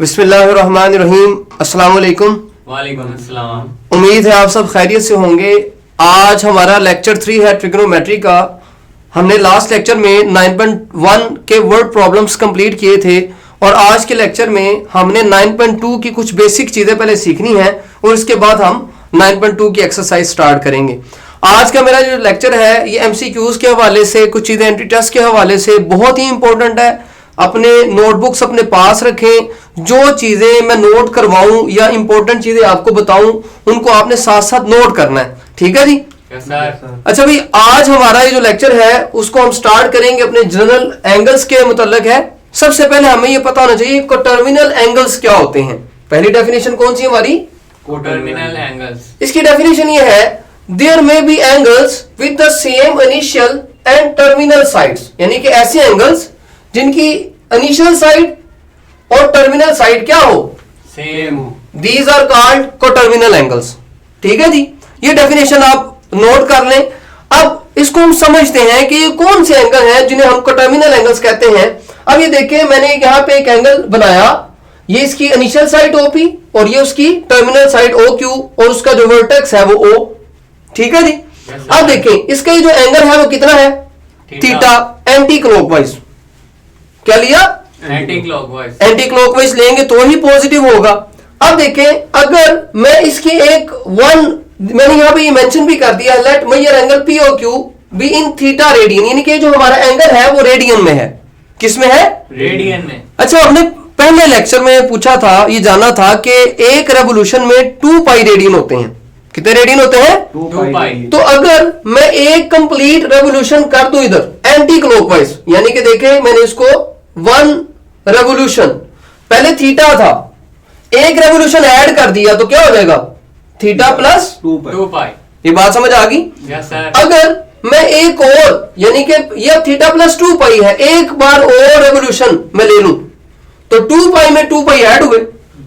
बिस्मिल्लाहिर्रहमानिर्रहीम। अस्सलाम वालेकुम। वालेकुम अस्सलाम। उम्मीद है आप सब खैरियत से होंगे। आज हमारा लेक्चर 3 है ट्रिग्नोमेट्री का। हमने लास्ट लेक्चर में 9.1 के वर्ड प्रॉब्लम्स कंप्लीट किए थे और आज के लेक्चर में हमने 9.2 की कुछ बेसिक चीज़ें पहले सीखनी है और इसके बाद हम 9.2 की एक्सरसाइज स्टार्ट करेंगे। आज का मेरा जो लेक्चर है ये एमसीक्यूज के हवाले से, कुछ चीज़ें एंट्री टेस्ट के हवाले से बहुत ही इंपॉर्टेंट है। अपने नोटबुक्स अपने पास रखें। जो चीज़ें मैं नोट करवाऊं या इंपॉर्टेंट चीज़ें आपको बताऊं उनको आपने साथ साथ नोट करना है। ठीक है जी? अच्छा भाई, आज हमारा ये जो लेक्चर है उसको हम स्टार्ट करेंगे अपने जनरल एंगल्स के मुतल्लिक है। सबसे पहले हमें ये पता होना चाहिए कोटर्मिनल एंगल्स क्या होते हैं। पहली डेफिनेशन कौन सी है हमारी? Coterminal angles. इसकी डेफिनेशन ये है, there may be angles with the same initial and terminal sides, यानी कि ऐसे एंगल्स जिनकी इनिशियल साइड और टर्मिनल साइड क्या हो? सेम हो। These are called coterminal angles. ठीक है जी, ये डेफिनेशन आप नोट कर लें। अब इसको हम समझते हैं कि ये कौन से एंगल हैं जिन्हें हम कोटर्मिनल एंगल्स कहते हैं। अब ये देखिए, मैंने यहाँ पे एक एंगल बनाया, ये इसकी इनिशियल साइड OP और ये उसकी टर्मिनल साइड OQ और उसका जो वर्टेक्स है वो O। ठीक है जी? अब देखें, इसका ये जो एंगल है वो कितना है? थीटा। एंटी क्लॉकवाइज क्या लिया? Anti clockwise. एंटी क्लॉकवाइज लेंगे तो ही पॉजिटिव होगा। अब देखें, अगर मैं इसकी मैंने यहां पे ये मेंशन भी कर दिया, let measure angle POQ be in theta radian, यानी कि जो हमारा एंगल है वो रेडियन में है। किस में है? रेडियन में। अच्छा, हमने पहले लेक्चर में पूछा था, ये जाना था कि एक रेवोल्यूशन में 2 पाई रेडियन होते हैं। कितने रेडियन होते हैं? 2 पाई। तो अगर मैं एक कंप्लीट रेवोल्यूशन कर दूं इधर एंटी क्लॉकवाइज, यानी कि देखें मैंने इसको 1 रेवोल्यूशन, पहले थीटा था, एक रेवोल्यूशन ऐड कर दिया तो क्या हो जाएगा? थीटा प्लस 2 पाई। ये बात समझ आ गई? Yes sir. अगर मैं एक और, यानी कि यह थीटा प्लस 2 पाई है, एक बार और रेवोल्यूशन मैं ले लूं तो 2 पाई में 2 पाई ऐड हुए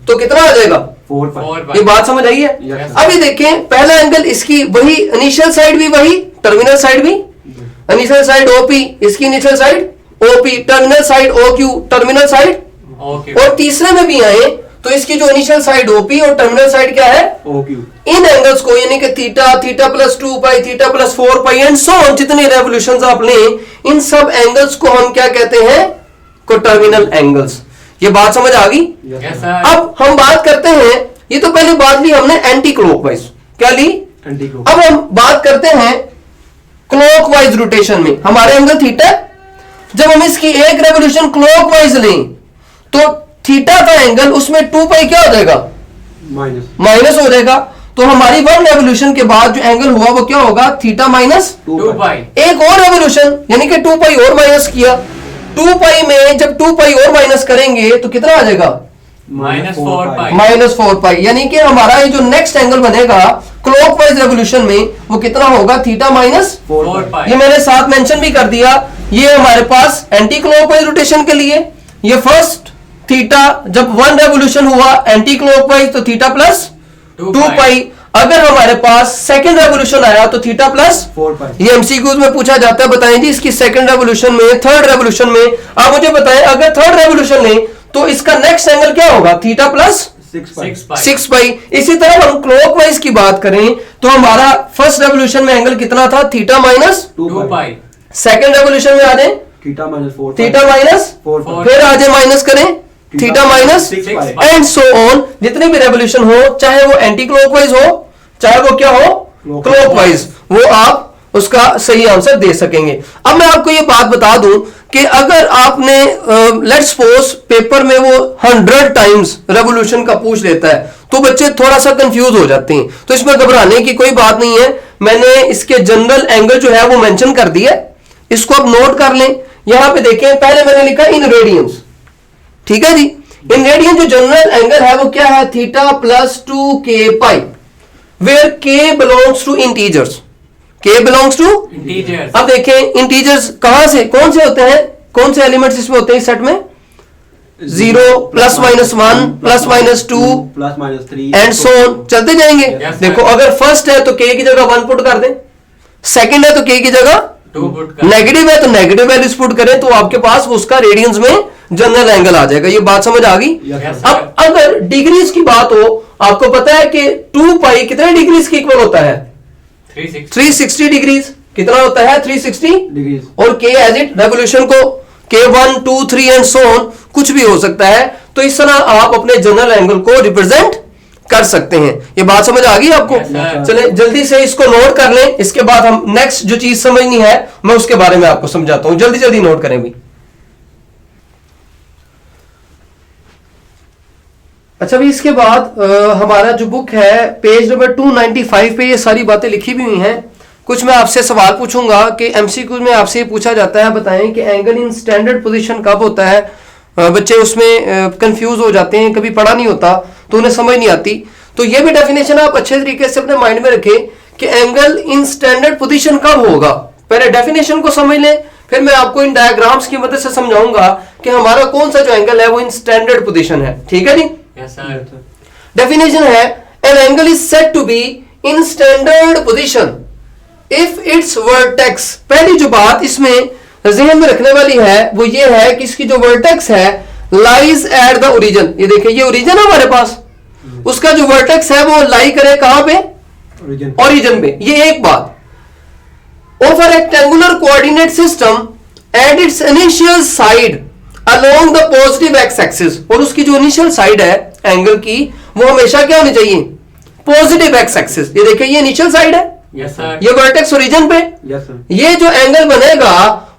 तो कितना आ जाएगा? 4 पाई। ये बात समझ आई है? Yes. अभी देखें, पहला एंगल इसकी वही, इनिशियल साइड भी वही, टर्मिनल साइड भी। इनिशियल साइड OP, इसकी initial side OP, terminal side OQ, terminal side okay. और तीसरे में भी आए तो इसकी जो इनिशियल साइड OP और टर्मिनल साइड क्या है? OQ। इन एंगल्स को, यानी कि theta, theta plus 2 pi, theta plus 4 pi and so on, जितने रेवोल्यूशंस आप लें, इन सब एंगल्स को हम क्या कहते हैं? Coterminal angles. ये बात समझ आ गई? Yes sir. अब हम बात करते हैं, ये तो पहले बात ली हमने एंटी क्लॉकवाइज। क्या ली? Anti clock. अब हम बात करते हैं क्लॉकवाइज रोटेशन में। हमारे एंगल थीटा, जब हम इसकी एक रेवोल्यूशन क्लॉकवाइज लें तो थीटा का एंगल, उसमें 2 पाई क्या हो जाएगा? माइनस हो जाएगा। तो हमारी 1 रेवोल्यूशन के बाद जो एंगल हुआ वो क्या होगा? थीटा माइनस 2 पाई। एक और रेवोल्यूशन, यानी कि 2 पाई और माइनस किया। 2 पाई में जब 2 पाई और माइनस करेंगे तो कितना आ जाएगा? -4 पाई। -4 पाई, यानी कि हमारा ये जो नेक्स्ट एंगल बनेगा क्लॉकवाइज रेवोल्यूशन में वो कितना होगा? थीटा माइनस 4 पाई। ये मैंने साथ मेंशन भी कर दिया। ये हमारे पास एंटी क्लॉकवाइज रोटेशन के लिए, ये फर्स्ट थीटा जब 1 रेवोल्यूशन हुआ एंटी क्लॉकवाइज तो थीटा प्लस 2 पाई। अगर हमारे पास सेकंड रेवोल्यूशन आया तो थीटा प्लस 4 पाई। ये एमसीक्यूज में पूछा जाता है। बताएं जी, इसकी सेकंड रेवोल्यूशन में, थर्ड रेवोल्यूशन में, आप मुझे बताएं अगर थर्ड रेवोल्यूशन लें तो इसका नेक्स्ट एंगल क्या होगा? थीटा प्लस 6 पाई। इसी तरह हम क्लॉकवाइज की बात करें तो हमारा फर्स्ट रेवोल्यूशन में एंगल कितना था? थीटा माइनस 2 पाई। सेकंड रेवोल्यूशन में आ जाए थीटा माइनस 4। Theta minus 4। फिर आ जाए माइनस करें theta minus 6 and so on. जितने भी रेवोल्यूशन हो, चाहे वो एंटी क्लॉकवाइज हो चाहे वो क्या हो? क्लॉकवाइज, वो आप उसका सही आंसर दे सकेंगे। अब मैं आपको ये बात बता दूं कि अगर आपने लेट्स सपोज पेपर में वो 100 टाइम्स रेवोल्यूशन का पूछ लेता है तो बच्चे थोड़ा सा कंफ्यूज हो जाते हैं। तो इसमें घबराने की कोई बात नहीं है। मैंने इसके जनरल एंगल जो है वो मेंशन कर दिया, इसको आप नोट कर लें। यहां पे देखें, पहले मैंने लिखा इन रेडियंस। ठीक है जी? इन रेडियन जो जनरल एंगल है वो क्या है? Theta plus 2k pi, where k belongs to integers. k belongs to integers. अब देखें, इंटीजर्स कहां से, कौन से होते हैं, कौन से एलिमेंट्स इसमें होते हैं इस सेट में? 0 +-1 +-2 +-3 एंड सो ऑन, चलते जाएंगे। Yes, देखो, अगर फर्स्ट है तो k की जगह 1 पुट कर दें, सेकंड है तो k की जगह 2 पुट कर। नेगेटिव है तो नेगेटिव वैल्यूज पुट करें तो आपके पास उसका रेडियंस में जनरल एंगल आ जाएगा। ये बात समझ आ गई? Yes, Yes, sir. अब अगर डिग्रीज की बात हो, आपको पता है कि 2 पाई कितने डिग्रीज के इक्वल होता है? 360 डिग्रीज। कितना होता है? 360 डिग्रीज। और k एज इट रेवोल्यूशन को k1 2 3 एंड सो ऑन कुछ भी हो सकता है। तो इस तरह आप अपने जनरल एंगल को रिप्रेजेंट कर सकते हैं। ये बात समझ आ गई आपको? Yes, sir. चले जल्दी से इसको नोट कर लें, इसके बाद हम नेक्स्ट जो चीज समझनी है मैं उसके बारे में आपको समझाता हूं। जल्दी जल्दी नोट करें भी। अच्छा भी इसके बाद हमारा जो बुक है पेज नंबर 295 पे ये सारी बातें लिखी भी हुई हैं। कुछ मैं आपसे सवाल पूछूंगा कि एमसीक्यू में आपसे ये पूछा जाता है, बताएं कि एंगल इन स्टैंडर्ड पोजीशन कब होता है। बच्चे उसमें कंफ्यूज हो जाते हैं, कभी पढ़ा नहीं होता तो उन्हें समझ नहीं आती। तो ये भी डेफिनेशन आप अच्छे तरीके से अपने माइंड में रखें कि एंगल इन स्टैंडर्ड पोजीशन कब होगा। पहले डेफिनेशन को समझ लें, फिर मैं आपको इन डायग्राम्स की मदद से समझाऊंगा कि हमारा कौन सा जो एंगल है वो इन स्टैंडर्ड पोजीशन है। ठीक है जी? Yes, sir. डेफिनेशन है an angle is said to be in standard position if its vertex. पहली जो बात इसमें ज़हन में रखने वाली है वो ये है कि इसकी जो वर्टेक्स है लाइज एट द ओरिजिन। ये देखिए ये ओरिजिन है हमारे पास, उसका जो वर्टेक्स है वो लाई करे कहां पे? ओरिजिन पे। ये एक बात। Of a rectangular coordinate system at its initial side along the positive x axis. और उसकी जो इनिशियल साइड है एंगल की वो हमेशा क्या होनी चाहिए? Positive x axis. ये देखिए ये इनिशियल साइड है, Yes, sir. ये वर्टेक्स ओरिजिन पे। Yes, sir. ये जो एंगल बनेगा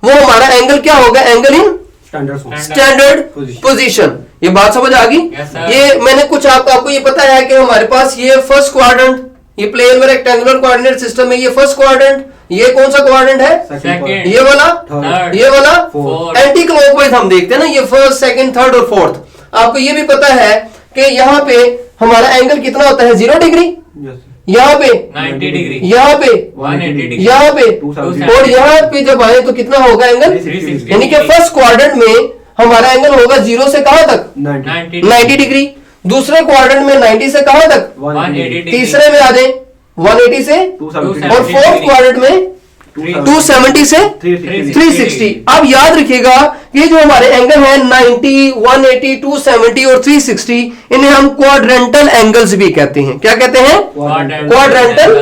वो हमारा एंगल क्या होगा? Angle in Standard. Standard Position. Position. ये बात समझ आ गई? Yes, sir. ये मैंने कुछ आपको ये पता है कि हमारे पास ये फर्स्ट क्वाड्रेंट, ये प्लेन में रेक्टेंगुलर कोऑर्डिनेट सिस्टम में ये फर्स्ट क्वाड्रेंट, ये कौन सा क्वाड्रेंट है? Second. ये वाला, Third. ये वाला Fourth. एंटी क्लॉकवाइज हम देखते हैं ना, ये फर्स्ट सेकंड थर्ड और फोर्थ। आपको ये भी पता है कि यहाँ पे हमारा एंगल कितना होता है? 0 डिग्री। Yes, sir. यहाँ पे, 90 डिग्री, यहाँ पे, 180 डिग्री, यहाँ पे 270. और यहाँ पे जब आए तो कितना होगा एंगल? 360. यानी कि फर्स्ट क्वाड्रेंट में हमारा एंगल होगा 0 से कहां तक? 90. 90 डिग्री। दूसरे क्वाड्रेंट में 90 से कहां तक? 180 डिग्री, तीसरे में आ जाए 180 से, 270. और फोर्थ क्वाड्रेंट में 270 से 360. 360। अब याद रखिएगा ये जो हमारे एंगल है 90, 180, 270 और 360, इन्हें हम क्वाड्रेंटल एंगल्स भी कहते हैं। क्या कहते हैं? Quadrantal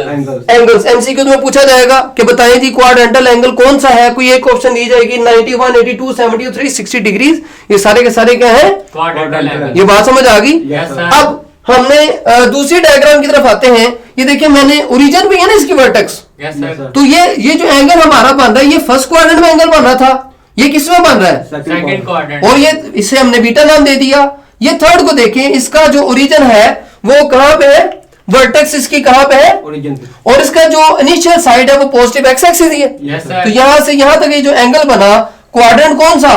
angles. एमसीक्यू में पूछा जाएगा कि बताएं जी क्वाड्रेंटल एंगल कौन सा है। कोई एक ऑप्शन दी जाएगी 90, 180, 270 और 360 डिग्री। ये सारे के सारे क्या है? Quadrantal angle. ये बात समझ आ गई? Yes, sir. अब हमने दूसरी डायग्राम की तरफ आते हैं। ये देखिए मैंने ओरिजिन भी है ना इसकी वर्टेक्स। Yes, sir. तो ये जो एंगल हमारा बन रहा है ये फर्स्ट क्वाड्रेंट में एंगल बन रहा था, ये किस में बन रहा है? Second quadrant. और ये इसे हमने बीटा नाम दे दिया। ये थर्ड को देखें, इसका जो ओरिजिन है वो कहां पे है? वर्टेक्स इसकी कहां पे है? Origin. और इसका जो इनिशियल साइड है वो पॉजिटिव एक्स एक्सिस ही है। Yes, sir. तो यहां से यहां तक ये जो एंगल बना क्वाड्रेंट कौन सा?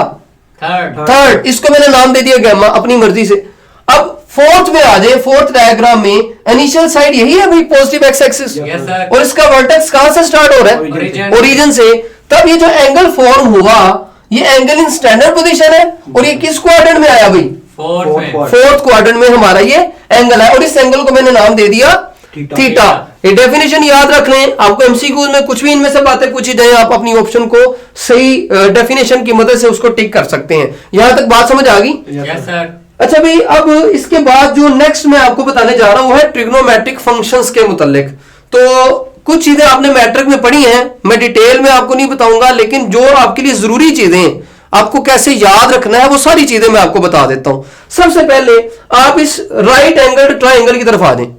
Third. थर्ड। इसको मैंने नाम दे दिया गैमा अपनी मर्जी से। अब फोर्थ में आ जाए, फोर्थ डायग्राम में इनिशियल साइड यही है भाई positive x axis, Yes, sir. और इसका वर्टेक्स कहां से स्टार्ट हो रहा है? Origin. ओरिजिन से। तब ये जो एंगल फॉर्म हुआ ये एंगल इन स्टैंडर्ड पोजीशन है। और ये किस क्वाड्रेंट में आया भाई? Fourth में. फोर्थ क्वाड्रेंट में हमारा ये एंगल है। और इस एंगल को मैंने नाम दे दिया थीटा। थीटा। ये डेफिनेशन याद रख लें। आपको एमसीक्यू में कुछ भी इनमें से बातें पूछी जाए आप अपनी ऑप्शन को सही डेफिनेशन की मदद से उसको टिक कर सकते हैं। यहां तक बात समझ आ गई? Yes, sir. अच्छा भाई अब इसके बाद जो नेक्स्ट मैं आपको बताने जा रहा हूं वो है ट्रिग्नोमेट्रिक फंक्शंस के मुतालिक। तो कुछ चीजें आपने मैट्रिक में पढ़ी हैं, मैं डिटेल में आपको नहीं बताऊंगा, लेकिन जो आपके लिए जरूरी चीजें आपको कैसे याद रखना है वो सारी चीजें मैं आपको बता देता हूं। सबसे पहले आप इस राइट एंगल ट्राइंगल की तरफ आ जाएं।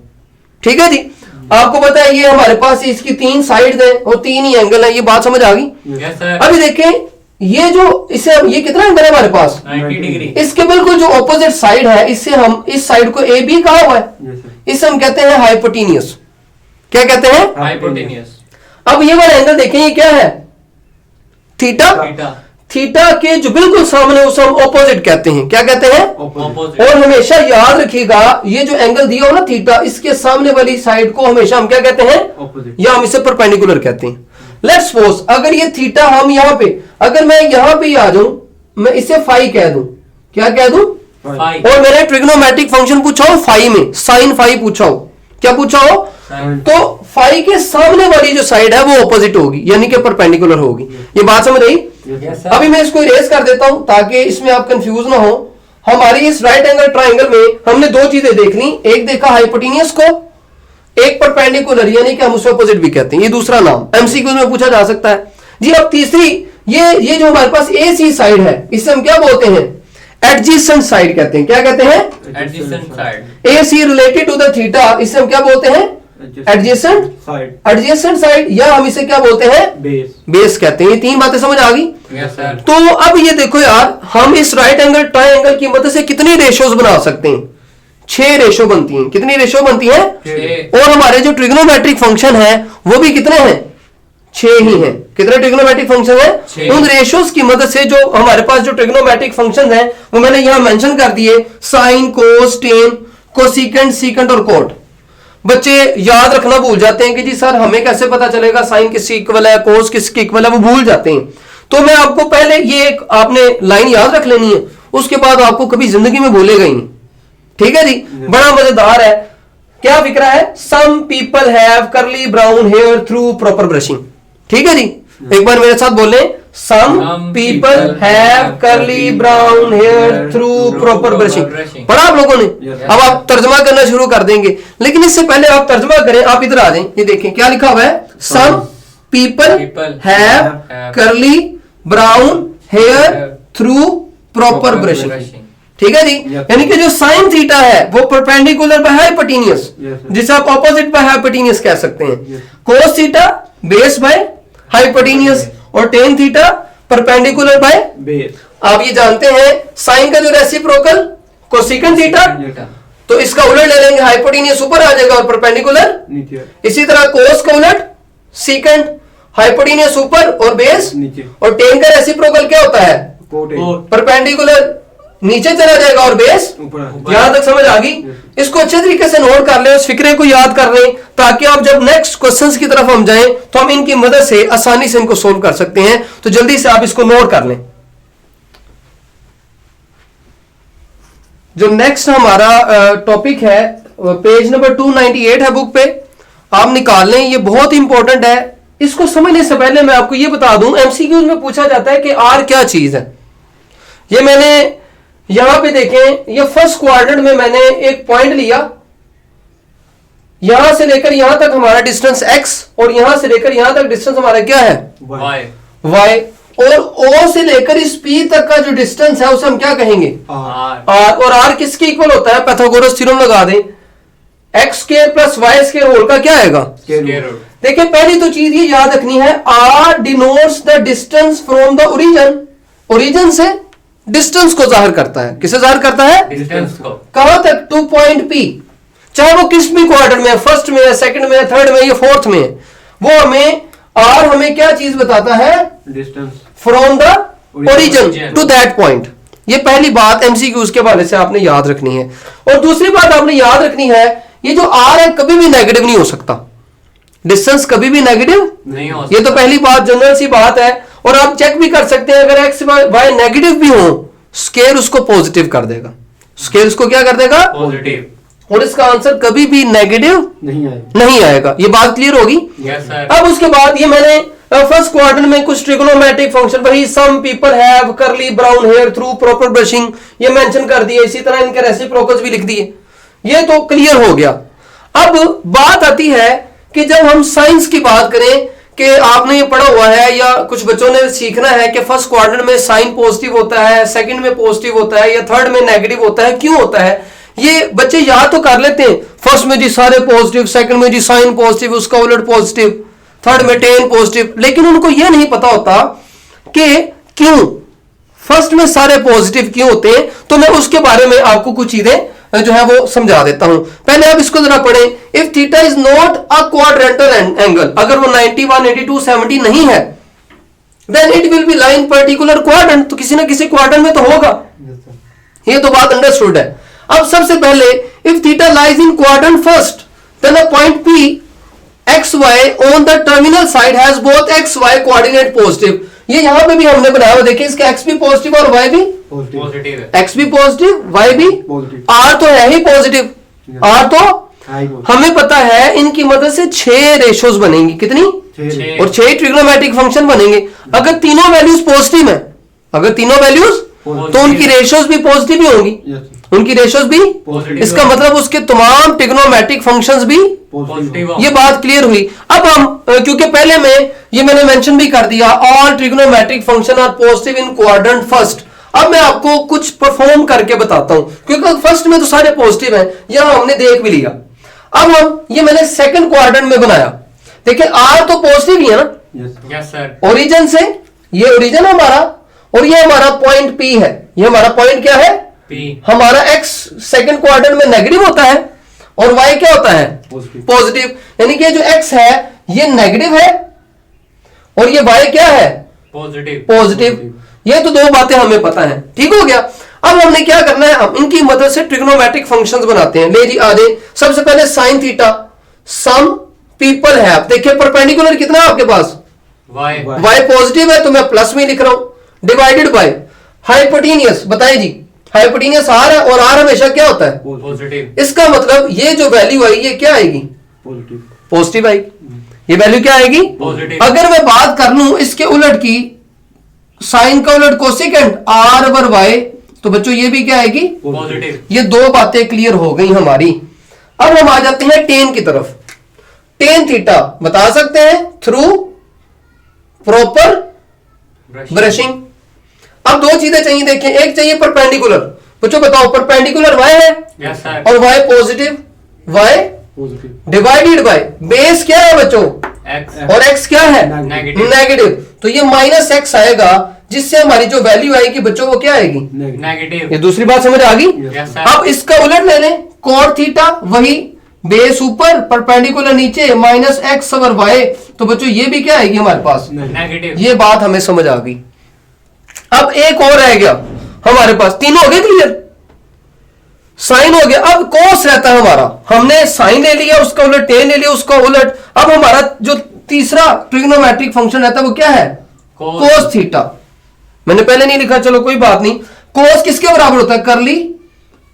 ठीक है जी? आपको पता है ये हमारे पास इसकी 3 साइड है और 3 ही एंगल है। ये बात समझ आ गई? Yes, sir. अभी देखें ये जो इसे ये कितना एंगल है हमारे पास? 90 डिग्री. इसके बिल्कुल जो ऑपोजिट साइड है इससे हम इस साइड को ए बी कहा हुआ है, Yes, sir. इसे हम कहते हैं हाइपोटेनियस। क्या कहते हैं? Hypotenuse. अब ये वाला एंगल देखें ये क्या है? थीटा। Theta. थीटा के जो बिल्कुल सामने उसे हम ऑपोजिट कहते हैं। क्या कहते हैं? Opposite. और हमेशा याद रखिएगा ये जो एंगल दिया हो ना थीटा, इसके सामने वाली साइड को हमेशा हम क्या कहते हैं? Opposite. या हम इसे परपेंडिकुलर कहते हैं। लेट्स सपोज अगर ये थीटा हम यहां पे, अगर मैं यहां पे आ जाऊं, मैं इसे फाई कह दूं। क्या कह दूं? Phi. और मैंने ट्रिग्नोमेट्रिक फंक्शन पूछा हो फाई में, साइन फाई पूछा हो। क्या पूछा हो? Sine. तो फाई के सामने वाली जो साइड है वो ऑपोजिट होगी, यानी कि परपेंडिकुलर होगी। ये बात समझ आई? Yes, sir. अभी मैं इसको इरेज कर देता हूं ताकि इसमें आप कंफ्यूज ना हो। हमारी इस राइट एंगल ट्राइंगल में हमने दो चीजें देख ली, एक देखा हाइपोटेनियस को, एक परपेंडिकुलर, यानी कि हम उसे ऑपोजिट भी कहते हैं। ये दूसरा नाम एमसीक्यू में पूछा जा सकता है जी। अब तीसरी, ये जो हमारे पास ए सी साइड है, इसे हम क्या बोलते हैं? एडजेसेंट साइड कहते हैं। क्या कहते हैं? Adjacent side. A C related to the theta, इसे हम क्या बोलते हैं? एडजेसेंट साइड, एडजेसेंट साइड, या हम इसे क्या बोलते हैं? बेस, बेस कहते हैं। ये तीन बातें समझ आ गई? Yes, sir. तो अब ये देखो यार, हम इस राइट एंगल ट्राइंगल की मदद से कितनी रेशियोज बना सकते हैं? 6 रेशियो बनती हैं। कितनी रेशियो बनती है? 6. और हमारे जो ट्रिग्नोमेट्रिक फंक्शन है वो भी कितने हैं? 6 ही हैं। कितने ट्रिग्नोमेट्रिक फंक्शन है? 6. उन रेशियोज की मदद से जो हमारे पास जो ट्रिग्नोमेट्रिक फंक्शन है वो मैंने यहां मेंशन कर दिए, साइन, कोस, टेन, कोसिकेंट, सीकेंट और कोट। बच्चे याद रखना भूल जाते हैं कि जी सर हमें कैसे पता चलेगा साइन किसके इक्वल है, कोस किसके इक्वल है, वो भूल जाते हैं। तो मैं आपको पहले ये एक आपने लाइन याद रख लेनी है, उसके बाद आपको कभी जिंदगी में भूलेगा ही नहीं। ठीक है जी? बड़ा मजेदार है। क्या फिक्रा है? Some people have curly brown hair through proper brushing. ठीक है जी? एक बार मेरे साथ बोले, some people have curly brown hair through proper brushing. पढ़ा आप लोगों ने? अब आप तर्जमा करना शुरू कर देंगे, लेकिन इससे पहले आप तर्जमा करें। आप इधर आ जाएं, ये देखें क्या लिखा हुआ है? Some people have curly brown hair through proper brushing. ठीक है जी? यानी कि जो साइन थीटा है वो परपेंडिकुलर बाय हाइपोटेनियस, जिसे आप ऑपोजिट बाय हाइपोटेनियस कह सकते हैं। Cos theta base by hypotenuse, और tan theta perpendicular by base. आप ये जानते हैं साइन का जो रेसिप्रोकल कोसेकेंट थीटा, तो इसका उलट ले लेंगे, हाइपोटेनियस ऊपर आ जाएगा और परपेंडिकुलर नीचे, इसी तरह कोस का उलट सीकेंट, हाइपोटेनियस ऊपर और बेस नीचे। और टेन का रेसिप्रोकल क्या होता है? कोट, परपेंडिकुलर नीचे चला जाएगा और बेस ऊपर। यहां तक समझ आ गई? इसको अच्छे तरीके से नोट कर ले, उस फिक्रे को याद कर लें, ताकि आप जब नेक्स्ट क्वेश्चंस की तरफ हम जाएं तो हम इनकी मदद से आसानी से इनको सोल्व कर सकते हैं। तो जल्दी से आप इसको नोट कर लें। जो नेक्स्ट हमारा टॉपिक है पेज नंबर 298 है बुक पे, आप निकाल लें। ये बहुत इंपॉर्टेंट है। इसको समझने से पहले मैं आपको ये बता दूं, एमसीक्यूज में पूछा जाता है कि आर क्या चीज है। ये मैंने यहां पे देखें, ये फर्स्ट क्वाड्रेंट में मैंने एक पॉइंट लिया, यहां से लेकर यहां तक हमारा डिस्टेंस x, और यहां से लेकर यहां तक डिस्टेंस हमारा क्या है? y। और O से लेकर इस P तक का जो डिस्टेंस है उसे हम क्या कहेंगे? r। और r किसके इक्वल होता है? पाइथागोरस थ्योरम लगा दें, x square plus y square whole का क्या आएगा? देखिए पहली तो चीज ये याद रखनी है, r denotes the distance from the origin. Origin से डिस्टेंस को जाहिर करता है। किसे जाहिर करता है? डिस्टेंस को। कहां तक? टू पॉइंट P, चाहे वो किस भी क्वार्टर में है, फर्स्ट में है, सेकंड में है, थर्ड में या फोर्थ में है, वो हमें R हमें क्या चीज बताता है? Distance from the origin Origin. To that point. ये पहली बात एमसीक्यूज के हवाले से आपने याद रखनी है। और दूसरी बात आपने याद रखनी है, ये जो R है कभी भी नेगेटिव नहीं हो सकता। डिस्टेंस कभी भी नेगेटिव नहीं हो ये तो पहली बात, जनरल सी बात है। और आप चेक भी कर सकते हैं, अगर एक्स वाई नेगेटिव भी हो, स्केल उसको पॉजिटिव कर देगा। स्केल उसको क्या कर देगा? पॉजिटिव। और इसका आंसर कभी भी नेगेटिव नहीं आएगा। ये बात क्लियर होगी? Yes sir. अब उसके बाद ये मैंने फर्स्ट क्वाड्रेंट में कुछ ट्रिग्नोमेट्रिक फंक्शन, वही some people have curly brown hair through proper brushing, ये मेंशन कर दिए। इसी तरह इनके रेसिप्रोकल्स भी लिख दिए। ये तो क्लियर हो गया। अब बात आती है कि जब हम साइंस की बात करें, कि आपने ये पढ़ा हुआ है या कुछ बच्चों ने सीखना है कि फर्स्ट क्वाड्रेंट में साइन पॉजिटिव होता है, सेकंड में पॉजिटिव होता है या थर्ड में नेगेटिव होता है, क्यों होता है? ये बच्चे याद तो कर लेते हैं, फर्स्ट में जी सारे पॉजिटिव, सेकंड में जी साइन पॉजिटिव, उसका उलट पॉजिटिव, थर्ड में टेन पॉजिटिव, लेकिन उनको ये नहीं पता होता कि क्यों फर्स्ट में सारे पॉजिटिव क्यों होते हैं। तो मैं उसके बारे में आपको कुछ चीजें जो है वो समझा देता हूं। पहले आप इसको जरा पढ़ें। If theta is not a quadrantal angle, अगर वो 90, 182, 70 नहीं है, then it will be line particular quadrant, तो किसी ना किसी क्वाड्रेंट में तो होगा। ये तो बात अंडरस्टूड है। अब सबसे पहले, if theta lies in quadrant first, then a point P XY on the terminal side has both XY coordinate positive. ये यहां पे भी हमने बनाया, देखिए इसका x भी पॉजिटिव और y भी पॉजिटिव है। x भी पॉजिटिव, y भी पॉजिटिव। r तो है ही पॉजिटिव, r तो हाई को हमें पता है इनकी मदद से 6 रेशोज बनेंगी, कितनी? 6 और 6 ट्रिग्नोमेट्रिक फंक्शन बनेंगे। अगर तीनों वैल्यूज पॉजिटिव है, अगर तीनों वैल्यूज तो उनकी रेशोज भी पॉजिटिव ही होंगी, उनकी रेशोज भी। Positive इसका मतलब उसके तमाम ट्रिग्नोमेट्रिक फंक्शंस भी। पॉजिटिव ये बात क्लियर हुई। अब हम क्योंकि पहले में ये मैंने मेंशन भी कर दिया, all trigonometric function are positive in quadrant first. अब मैं आपको कुछ परफॉर्म करके बताता हूं, क्योंकि फर्स्ट में तो सारे पॉजिटिव हैं, यहां हमने देख भी लिया। अब हम ये मैंने सेकंड क्वाड्रेंट में बनाया। देखिए आर तो पॉजिटिव ही है ना, यस सर, ओरिजिन से, ये ओरिजिन हमारा और ये हमारा पॉइंट पी है। ये हमारा पॉइंट क्या है? पी। हमारा एक्स सेकंड क्वाड्रेंट में नेगेटिव होता है और वाई क्या होता है? Positive. पॉजिटिव। यानी कि जो एक्स है ये नेगेटिव है और ये वाई क्या है? पॉजिटिव। पॉजिटिव। ये तो दो बातें हमें पता है, ठीक हो गया। अब हमने क्या करना है, हम इनकी मदद से ट्रिग्नोमेट्रिक फंक्शंस बनाते हैं। ले जी आ जाए। सबसे पहले साइन थीटा, सम पीपल है। देखिए परपेंडिकुलर कितना है आपके पास? वाई। y पॉजिटिव है तो मैं प्लस में लिख रहा हूं, डिवाइडेड बाय हाइपोटेनियस। बताएं जी, हाइपोटेनियस r है और r हमेशा क्या होता है? पॉजिटिव। इसका मतलब ये जो वैल्यू आई ये क्या आएगी? पॉजिटिव पॉजिटिव आएगी। ये वैल्यू क्या आएगी? पॉजिटिव। अगर मैं बात कर लूं इसके उलट की, साइन का उलट कोसेकेंट r ओवर y, तो बच्चों ये भी क्या आएगी? पॉजिटिव। ये दो बातें क्लियर हो गई हमारी। अब हम आ जाते हैं टेन की तरफ। टेन थीटा बता सकते हैं थ्रू प्रॉपर ब्रशिंग। अब दो चीजें चाहिए, देखें, एक चाहिए परपेंडिकुलर। बच्चों बताओ परपेंडिकुलर y है यस सर, और y positive, y positive divided by base क्या है बच्चों? एक्स और x क्या है? नेगेटिव। नेगेटिव। तो ये माइनस x आएगा, जिससे हमारी जो वैल्यू आएगी बच्चों वो क्या आएगी? नेगेटिव। ये दूसरी बात समझ आ गई। यस सर, अब इसका उलट ले लें, कॉट थीटा वही, बेस ऊपर परपेंडिकुलर नीचे, माइनस एक्स ओवर वाई, तो बच्चों ये भी क्या आएगी हमारे पास? नेगेटिव। ये बात हमें समझ आ गई। अब एक और रह गया हमारे पास, तीन हो गए क्लियर। साइन हो गया, अब कोस रहता है हमारा। हमने साइन ले लिया, उसका उलट टेन ले लिया, उसका उलट। अब हमारा जो तीसरा ट्रिग्नोमेट्रिक फंक्शन रहता है वो क्या है? Cos theta. मैंने पहले नहीं लिखा, चलो कोई बात नहीं। कोस किसके बराबर होता है? करली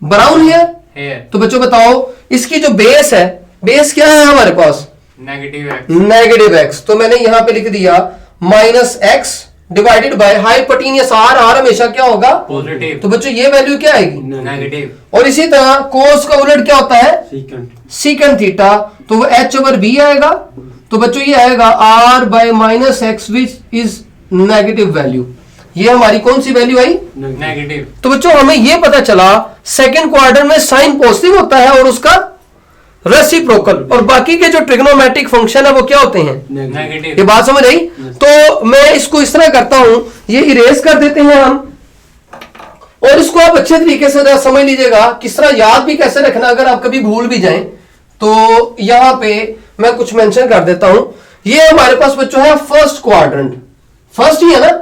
ब्राउन हेयर। हेयर। तो बच्चों बताओ इसकी जो बेस है, बेस क्या है हमारे पास? Negative x. Negative x. तो मैंने यहां पे लिख दिया minus x divided by hypotenuse r. R हमेशा क्या होगा? पॉजिटिव। तो बच्चों ये वैल्यू क्या आएगी? नेगेटिव। और इसी तरह कोस का उलट क्या होता है? सेकंड सीकंड थीटा, तो वो एच ओवर बी आएगा। तो बच्चों ये आएगा r by minus x which is negative value. ये हमारी कौन सी वैल्यू आई? नेगेटिव। तो बच्चों हमें ये पता चला सेकंड क्वार्टर में साइन पॉजिटिव होता है और उसका रेसिप्रोकल, और बाकी के जो ट्रिग्नोमेट्रिक फंक्शन है वो क्या होते हैं? ये नेगेटिव। बात समझ आई? तो मैं इसको इस तरह करता हूं, ये इरेज कर देते हैं हम, और इसको आप अच्छे तरीके से जरा समझ लीजिएगा किस तरह याद भी कैसे रखना अगर आप कभी भूल भी जाएं। तो यहां पे मैं कुछ मेंशन कर देता हूं। ये हमारे पास बच्चों है फर्स्ट क्वाड्रेंट, फर्स्ट ही है ना।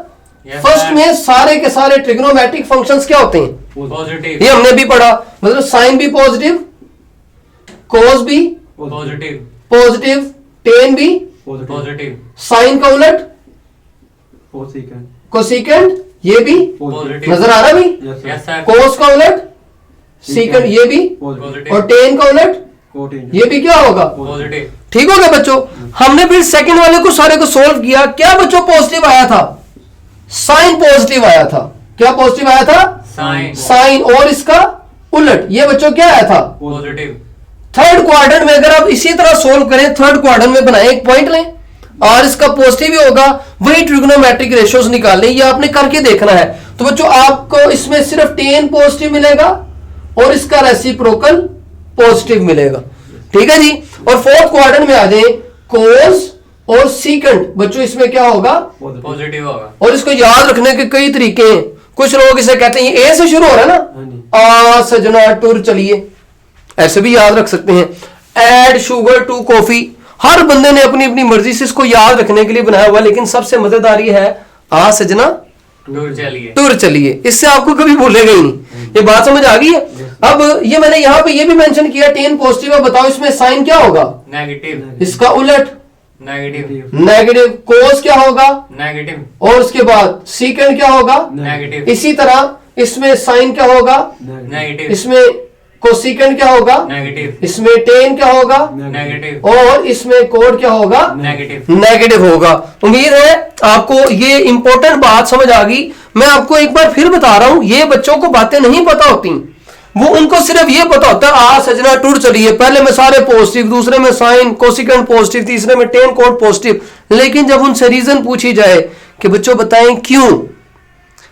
Yes, first sir. में सारे के सारे ट्रिग्नोमेट्रिक फंक्शंस क्या होते हैं? पॉजिटिव। ये हमने भी पढ़ा, मतलब साइन भी पॉजिटिव, कोस भी पॉजिटिव। पॉजिटिव, टेन भी पॉजिटिव। साइन का उलट सेकंड कोसेकेंट ये भी पॉजिटिव। नजर आ रहा भी। यस सर, कोस का उलट सीकंड ये भी, पॉजिटिव। और टेन का उलट ये भी क्या होगा? पॉजिटिव। ठीक हो गया बच्चों। हमने फिर सेकंड वाले को सारे को सोल्व किया। क्या बच्चों पॉजिटिव आया था? साइन पॉजिटिव आया था। क्या पॉजिटिव आया था? साइन। साइन। और इसका उलट ये बच्चों क्या आया था? पॉजिटिव। थर्ड क्वाड्रेंट में अगर आप इसी तरह सोल्व करें, थर्ड क्वाड्रेंट में बनाए, एक पॉइंट लें और इसका पॉजिटिव ही होगा, वही ट्रिग्नोमेट्रिक रेशियोज निकालने, ये आपने करके देखना है। तो बच्चों आपको इसमें सिर्फ टेन पॉजिटिव मिलेगा और इसका रेसिप्रोकल पॉजिटिव मिलेगा। ठीक है जी। और फोर्थ क्वाड्रेंट में आ जाए, कोस और सीकंड, बच्चों इसमें क्या होगा? पॉजिटिव होगा। और इसको याद रखने के कई तरीके हैं। कुछ लोग इसे कहते हैं, ए से शुरू हो रहा है ना, आ सजना टूर चलिए, ऐसे भी याद रख सकते हैं। ऐड शुगर टू कॉफी, हर बंदे ने अपनी अपनी मर्जी से इसको याद रखने के लिए बनाया हुआ, लेकिन सबसे मजेदार ये है आ सजना टूर चलिए। टूर चलिए, इससे आपको कभी भूलेगा ही नहीं। ये बात समझ आ गई है? अब ये मैंने यहाँ पे ये भी मेंशन किया, टेन पॉजिटिव है, बताओ इसमें साइन क्या होगा? नेगेटिव। इसका उलट नेगेटिव। नेगेटिव। कोस क्या होगा? नेगेटिव। और उसके बाद सीकंड क्या होगा? नेगेटिव। इसी तरह इसमें साइन क्या होगा? नेगेटिव। इसमें कोसिकेंट क्या होगा, नेगेटिव, इसमें टेन क्या होगा, नेगेटिव, और इसमें कोड क्या होगा, नेगेटिव, नेगेटिव होगा। उम्मीद है आपको ये इंपॉर्टेंट बात समझ आ गई। मैं आपको एक बार फिर बता रहा हूं, ये बच्चों को बातें नहीं पता होती, वो उनको सिर्फ ये पता होता है आ सजना टूर चलिए, पहले में सारे पॉजिटिव, दूसरे में साइन कोसिकेंट पॉजिटिव, तीसरे में टेन कोड पॉजिटिव। लेकिन जब उनसे रीजन पूछी जाए कि बच्चों बताएं क्यों,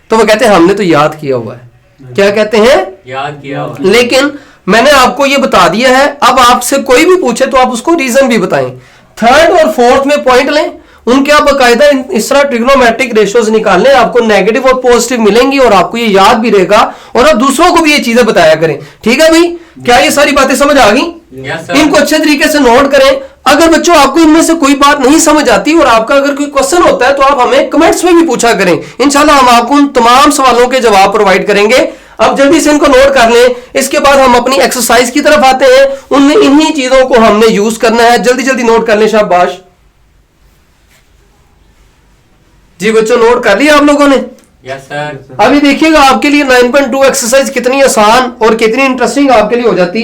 तो वो कहते हैं हमने तो याद किया हुआ है। क्या कहते हैं, याद किया हुआ। लेकिन मैंने आपको ये बता दिया है, अब आपसे कोई भी पूछे तो आप उसको रीजन भी बताएं। थर्ड और फोर्थ में पॉइंट लें, उनके आप बाकायदा इस तरह ट्रिग्नोमेट्रिक रेशियोज निकाल लें, आपको नेगेटिव और पॉजिटिव मिलेंगी और आपको ये याद भी रहेगा, और आप दूसरों को भी ये चीजें बताया करें। ठीक है भाई, क्या ये सारी बातें समझ आ गई? Yes, sir. इनको अच्छे तरीके से नोट करें। अगर बच्चों आपको इनमें से कोई बात नहीं समझ आती और आपका अगर कोई क्वेश्चन होता है तो आप हमें कमेंट्स में भी पूछा करें, इंशाल्लाह हम आपको उन तमाम सवालों के जवाब प्रोवाइड करेंगे। अब जल्दी से इनको नोट कर लें, इसके बाद हम अपनी एक्सरसाइज की तरफ आते हैं। उनमें इन्हीं चीजों को हमने यूज करना है, जल्दी जल्दी नोट कर लें। शाबाश जी बच्चों, नोट कर लिया आप लोगों ने? Yes sir. अभी देखिएगा आपके लिए 9.2 एक्सरसाइज कितनी आसान और कितनी इंटरेस्टिंग आपके लिए हो जाती।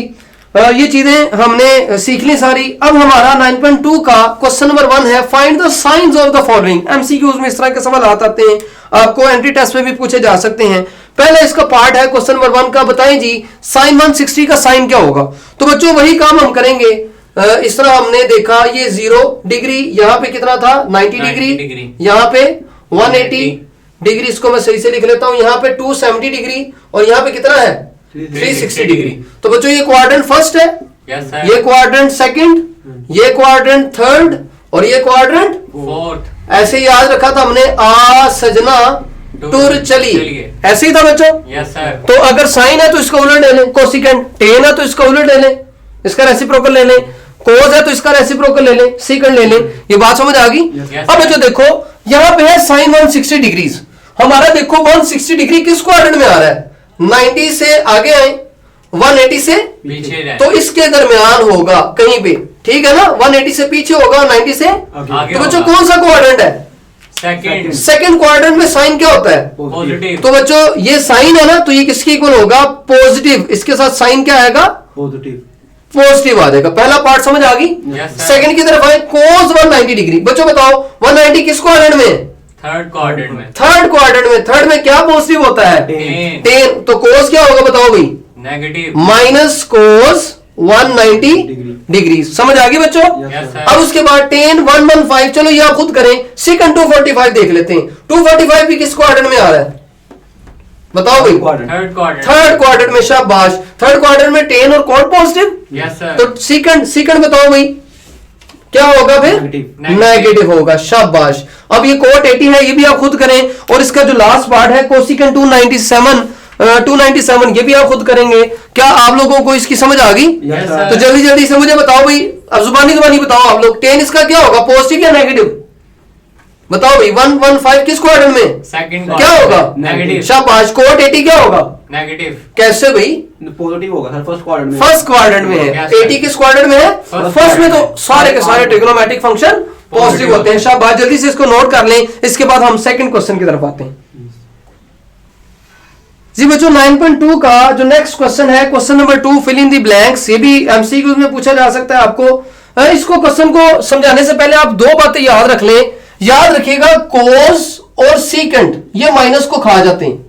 ये चीजें हमने सीख ली सारी। अब हमारा 9.2 का क्वेश्चन नंबर 1 है, find the science of the following. MCQs में इस तरह के सवाल आते हैं, आपको एंट्री टेस्ट में भी पूछे जा सकते हैं। पहले इसका पार्ट है क्वेश्चन नंबर 1 का, बताएं जी साइन 160 का साइन क्या होगा। तो बच्चों वही काम हम करेंगे। इस तरह हमने देखा, ये 0 डिग्री, यहाँ पे कितना था 90 डिग्री, यहाँ पे 180 डिग्री, इसको मैं सही से लिख लेता हूं, यहाँ पे 270 डिग्री, और यहाँ पे कितना है 360 डिग्री। तो बच्चों ये क्वाड्रेंट फर्स्ट है, यस सर। ये क्वाड्रेंट सेकंड, ये क्वाड्रेंट थर्ड, और ये क्वाड्रेंट फोर्थ। ऐसे याद रखा था हमने, आ सजना टूर चलिए, ऐसे ही था बच्चों। Yes sir. तो अगर साइन है तो इसका उलट ले लें, कोसिकेंट, टेन है तो इसका उलट ले लें, इसका रेसिप्रोकल ले लें, कोस है तो इसका रेसिप्रोकल ले लें, सीकेंड ले लें। ये बात समझ आ गई? Yes, अब बच्चों देखो यहां पे है साइन 160 डिग्रीज, हमारा देखो 160 डिग्री किस क्वाड्रेंट में आ रहा है, 90 से आगे आए, 180 से पीछे रहे। तो इसके दरमियान होगा कहीं पे, ठीक है ना, 180 से पीछे होगा, 90 से आगे तो बच्चों होगा। कौन सा क्वाड्रेंट है, सेकंड। सेकंड क्वाड्रेंट में साइन क्या होता है, पॉजिटिव। तो बच्चों ये साइन है ना, तो ये किसके इक्वल होगा, पॉजिटिव, इसके साथ साइन क्या आएगा, पॉजिटिव, पॉजिटिव आ जाएगा। पहला पार्ट समझ आ गई? Yes, sir. सेकंड की तरफ आए, कोस 190 डिग्री। बच्चों बताओ 190 किस क्वाड्रेंट में, थर्ड क्वाड्रेंट में। थर्ड क्वाड्रेंट में। थर्ड में क्या पॉजिटिव होता है, टेन। 10, तो कोस क्या होगा बताओ भाई, नेगेटिव। Minus cos 190 degree. समझ आ गई बच्चों? Yes sir. अब उसके बाद टेन 115, चलो ये आप खुद करें। सेकंड 245 देख लेते हैं, 245 भी किस क्वाड्रेंट में आ रहा है बताओ भाई, थर्ड क्वाड्रेंट। थर्ड क्वाड्रेंट में। शाबाश, थर्ड क्वाड्रेंट में टेन और कौन पॉजिटिव, यस सर। तो सेकंड बताओ भाई क्या होगा फिर, नेगेटिव। नेगेटिव होगा। शाबाश। अब ये कोट 80 है, ये भी आप खुद करें, और इसका जो लास्ट पार्ट है कोसिकेंट 297 ये भी आप खुद करेंगे। क्या आप लोगों को इसकी समझ आ गई? Yes sir. तो जल्दी जल्दी से मुझे बताओ भाई, अब जुबानी बताओ आप लोग, 10 इसका क्या होगा, पॉजिटिव या नेगेटिव बताओ भाई। 115 किस क्वाड्रेंट में, सेकंड क्या होगा, नेगेटिव। शाबाश। कोट 80 क्या होगा, नेगेटिव। कैसे भाई, पॉजिटिव होगा सर, फर्स्ट क्वाड्रेंट में। फर्स्ट क्वाड्रेंट में है। Yes, sir. 80 किस क्वाड्रेंट में है, First फर्स्ट में। तो quadrant। सारे के सारे ट्रिग्नोमेट्रिक फंक्शन पॉजिटिव होते हैं। शाबाश, जल्दी से इसको नोट कर लें। इसके बाद हम सेकंड क्वेश्चन की तरफ आते हैं जी बच्चों। 9.2 का जो नेक्स्ट क्वेश्चन है, question number 2, fill in the blanks. ये भी एमसीक्यूज में पूछा जा सकता है आपको। इसको क्वेश्चन को समझाने से पहले आप दो बातें याद रख लें। याद रखिएगा, कोस और सीकेंट ये माइनस को खा जाते हैं,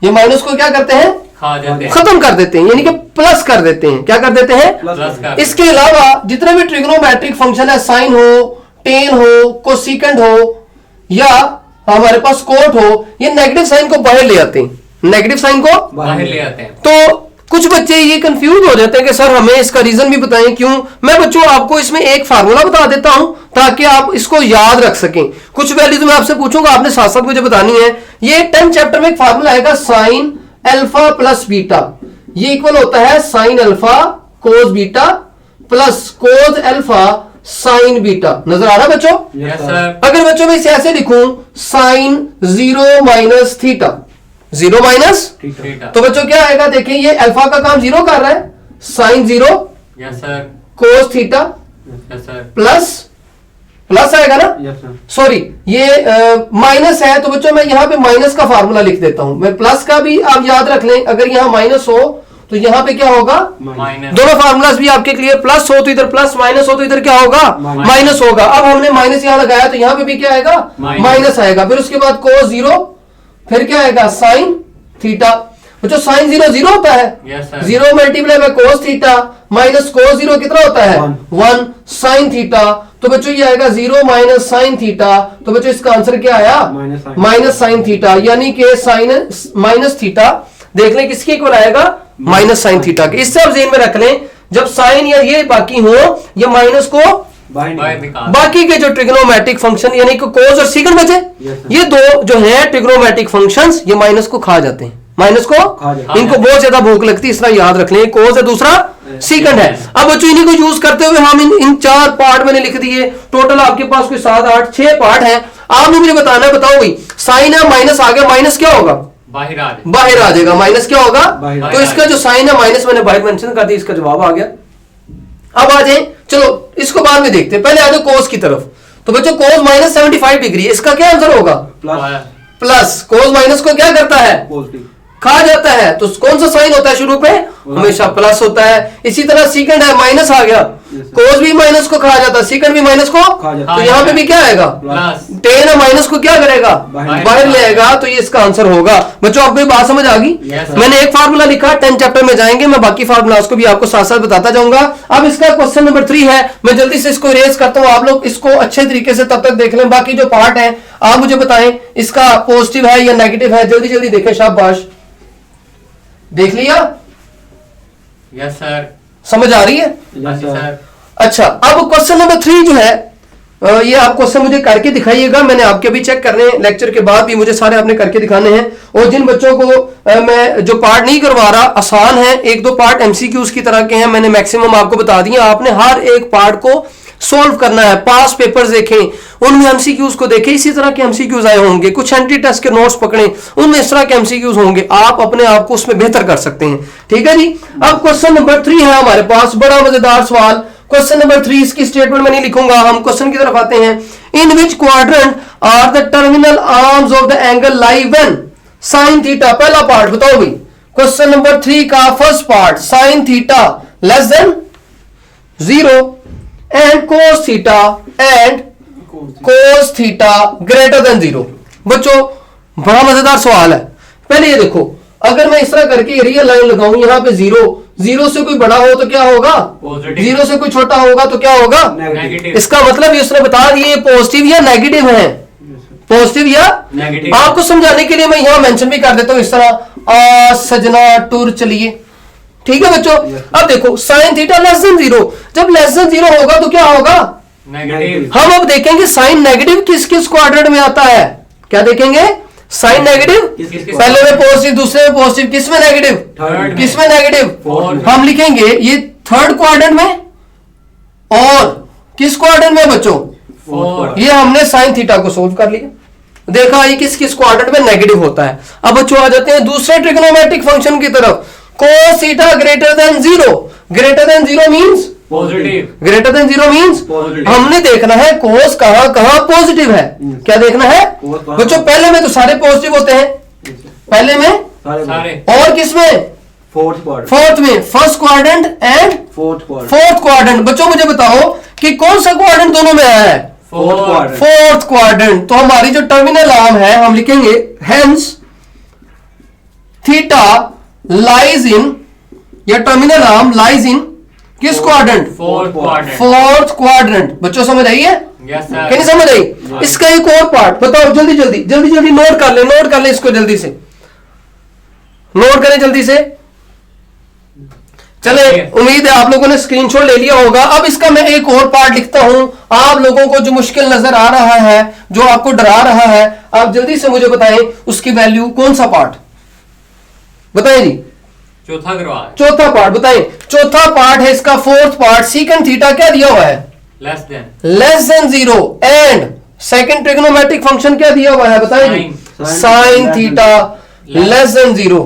ये माइनस को क्या करते हैं, खा जाते हैं। खत्म कर देते हैं, यानी कि प्लस कर देते हैं। क्या कर देते हैं, प्लस का। इसके अलावा जितने भी ट्रिग्नोमेट्रिक फंक्शन है, साइन हो, टेन हो, कोसिकेंट हो, या हमारे पास कोट हो, ये नेगेटिव साइन को बाहर ले आते हैं, नेगेटिव साइन को बाहर ले आते हैं। तो कुछ बच्चे ये कंफ्यूज हो जाते हैं कि सर हमें इसका रीजन भी बताएं क्यों। मैं बच्चों आपको इसमें एक फार्मूला बता देता हूं ताकि आप इसको याद रख सकें। कुछ वैल्यूज मैं आपसे पूछूंगा, आपने साथ साथ मुझे बतानी है। ये 10 चैप्टर में एक फार्मूला आएगा, साइन अल्फा प्लस बीटा, ये इक्वल होता है sine alpha cos beta plus cos alpha sine beta. नजर आ रहा है बच्चों? Yes sir. अगर बच्चों मैं इसे ऐसे लिखूं, sine 0 minus theta, 0 minus, theta. तो बच्चों क्या आएगा, देखिए ये अल्फा का काम 0 कर रहा है, sine 0 yes sir. Cos theta yes sir. Plus आएगा ना, यस सर। सॉरी ये माइनस है, तो बच्चों मैं यहां पे माइनस का फार्मूला लिख देता हूं। मैं प्लस का भी आप याद रख लें, अगर यहां माइनस हो तो यहाँ पे क्या होगा, माइनस दोनों फार्मूलाज भी आपके क्लियर, प्लस हो तो इधर प्लस, माइनस हो तो इधर क्या होगा, माइनस होगा। अब हमने माइनस यहाँ लगाया तो यहाँ पे भी क्या आएगा, माइनस आएगा। फिर उसके बाद cos 0, फिर क्या आएगा sin थीटा। बच्चों sin 0 0 होता है, Yes, sir. 0 multiply by cos theta minus cos 0 कितना होता है, 1 sin थीटा। तो बच्चों ये आएगा 0 माइनस sin थीटा। तो बच्चों इसका आंसर क्या आया, माइनस sin थीटा, यानी कि sin माइनस थीटा देख लें किसके इक्वल आएगा, माइनस sin थीटा के। इससे आप जेन में रख लें, जब sin या ये बाकी हो, ये माइनस को बाकी के जो ट्रिग्नोमेट्रिक फंक्शन यानी कि कोस और सीकंड बचे, ये दो जो है ट्रिग्नोमेट्रिक फंक्शंस, ये माइनस को खा जाते हैं, माइनस को, इनको बहुत ज्यादा भूख लगती है, इस तरह याद रख लें। कोस है, दूसरा सीकंड है। अब बच्चों इन्हीं को यूज करते हुए हम इन 4 पार्ट मैंने लिख दिए, टोटल आपके पास कोई 7 8 6 पार्ट है। आपने मुझे बताना है, बताओ भाई, साइन है, माइनस आ गया, माइनस क्या होगा, बाहर आ जाएगा, माइनस क्या होगा, तो इसका जो साइन है माइनस मैंने बाहर मेंशन कर दिया, इसका जवाब आ गया। अब आ जाए, चलो इसको बाद में देखते हैं, पहले आ जाओ कोस की तरफ। तो बच्चों कोस माइनस 75 डिग्री, इसका क्या आंसर होगा, प्लस। कोस माइनस को क्या करता है, खा जाता है, तो कौन सा साइन होता है शुरू पे, हमेशा प्लस होता है। इसी तरह सीकंड है, माइनस आ गया, कोस भी माइनस को खा जाता है, सीकंड भी माइनस को, तो यहाँ पे भी क्या आएगा, टेन है, माइनस को क्या करेगा, बाहर ले आएगा, तो ये इसका आंसर होगा। बच्चों आपको ये बात समझ आ गई। मैंने एक फार्मूला लिखा, 10 चैप्टर में जाएंगे, मैं बाकी फार्मूलास को भी आपको साथ साथ बताता जाऊंगा। अब इसका क्वेश्चन नंबर 3 है, मैं जल्दी से इसको इरेज करता हूँ, आप लोग इसको अच्छे तरीके से तब तक देख लें। बाकी जो पार्ट है आप मुझे बताएं, इसका पॉजिटिव है या नेगेटिव है, जल्दी जल्दी देखें, शाबाश। देख लिया, यस सर, समझ आ रही है, यस सर। अच्छा, अब क्वेश्चन नंबर 3 जो है, ये आप क्वेश्चन मुझे करके दिखाइएगा, मैंने आपके भी चेक करने हैं, लेक्चर के बाद भी मुझे सारे आपने करके दिखाने हैं। और जिन बच्चों को मैं जो पार्ट नहीं करवा रहा, आसान है, 1-2 पार्ट एमसीक्यूज की तरह के हैं, मैंने मैक्सिमम आपको बता दिया, आपने हर एक पार्ट को सोल्व करना है। पास पेपर्स देखें, उनमें एमसीक्यूज को देखें, इसी तरह के एमसीक्यूज आए होंगे, कुछ एंट्री टेस्ट के नोट्स पकड़ें, उनमें इस तरह के एमसीक्यूज होंगे, आप अपने आप को उसमें बेहतर कर सकते हैं। ठीक है जी। अब क्वेश्चन नंबर 3 है हमारे पास, बड़ा मजेदार सवाल। क्वेश्चन नंबर 3, इसकी स्टेटमेंट मैं नहीं लिखूंगा, हम क्वेश्चन की तरफ आते हैं। In which quadrant are the terminal arms of the angle lie when sine theta. पहला पार्ट बताओ भाई, क्वेश्चन नंबर 3 का first part, sine theta less than 0 and cos theta and cos theta greater than 0। बच्चों बड़ा मजेदार सवाल है। पहले ये देखो, अगर मैं इस तरह करके रियल लाइन लगाऊं, यहां पे 0 से कोई बड़ा हो तो क्या होगा, 0 से कोई छोटा होगा तो क्या होगा, नेगेटिव। इसका मतलब ये उसने बता दिया पॉजिटिव या नेगेटिव है, पॉजिटिव या नेगेटिव। आपको समझाने के लिए मैं यहां मेंशन भी कर देता हूं इस तरह, सजना टूर चलिए। ठीक है बच्चों। अब देखो साइन थीटा लेस देन 0, जब लेस देन 0 होगा तो क्या होगा, नेगेटिव। हम अब देखेंगे साइन नेगेटिव किस किस क्वाड्रेंट में आता है, क्या देखेंगे, साइन नेगेटिव, पहले में पॉजिटिव, दूसरे में पॉजिटिव, किस में नेगेटिव, किस में नेगेटिव, हम लिखेंगे ये थर्ड क्वाड्रेंट में, और किस क्वाड्रेंट में बच्चों, ये हमने साइन थीटा को सोल्व कर लिया, देखा ये किस किस क्वाड्रेंट में नेगेटिव होता है। अब बच्चों आ जाते हैं दूसरे ट्रिग्नोमेट्रिक फंक्शन की तरफ, cos theta greater than 0, greater than 0 means positive, greater than 0 means हमने देखना है cos कहां कहां पॉजिटिव है, क्या देखना है बच्चों, पहले में तो सारे पॉजिटिव होते हैं, पहले में सारे, और किसमें, फोर्थ में, first quadrant and fourth quadrant. बच्चों मुझे बताओ कि कौन सा क्वाड्रेंट दोनों में आया है, फोर्थ क्वाड्रेंट। तो हमारी जो टर्मिनल आर्म है हम लिखेंगे हेंस थीटा लाइज इन, या टर्मिनल आर्म लाइज इन किस क्वाड्रेंट, फोर्थ क्वाड्रेंट। बच्चों समझ आई है, क्या नहीं समझ आई, इसका एक और पार्ट बताओ, जल्दी जल्दी जल्दी जल्दी नोट कर ले इसको, जल्दी से नोट करें जल्दी से। चले, उम्मीद है आप लोगों ने स्क्रीनशॉट ले लिया होगा। अब इसका मैं एक और पार्ट लिखता हूं, आप लोगों को जो मुश्किल नजर आ रहा है, जो आपको डरा रहा है, आप जल्दी से मुझे बताएं उसकी वैल्यू, कौन सा पार्ट बताएं जी, चौथा पार्ट बताएं। चौथा पार्ट है इसका फोर्थ पार्ट, सीकंड थीटा क्या दिया हुआ है, less than 0 and second trigonometric function क्या दिया हुआ है बताएं जी, साइन थीटा लेस देन 0।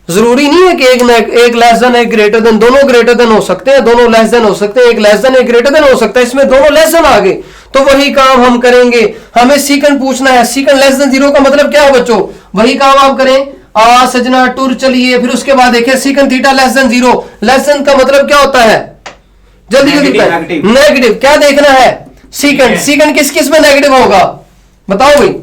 जरूरी नहीं है कि एक लेस देन एक ग्रेटर देन, दोनों ग्रेटर देन हो सकते हैं, दोनों लेस देन हो सकते हैं, एक लेस देन एक ग्रेटर देन हो सकता है, इसमें दोनों लेस देन आ गए तो वही काम हम करेंगे। हमें सीकंड पूछना है, सीकंड लेस देन 0 का मतलब क्या है बच्चों, वही काम आप करें, सजना टूर चलिए। फिर उसके बाद देखिए secant theta less than 0। Less than का मतलब क्या होता है? जल्दी जल्दी नेगेटिव। नेगेटिव। क्या देखना है? सीकन। सीकन किस किस में नेगेटिव होगा बताओ भाई?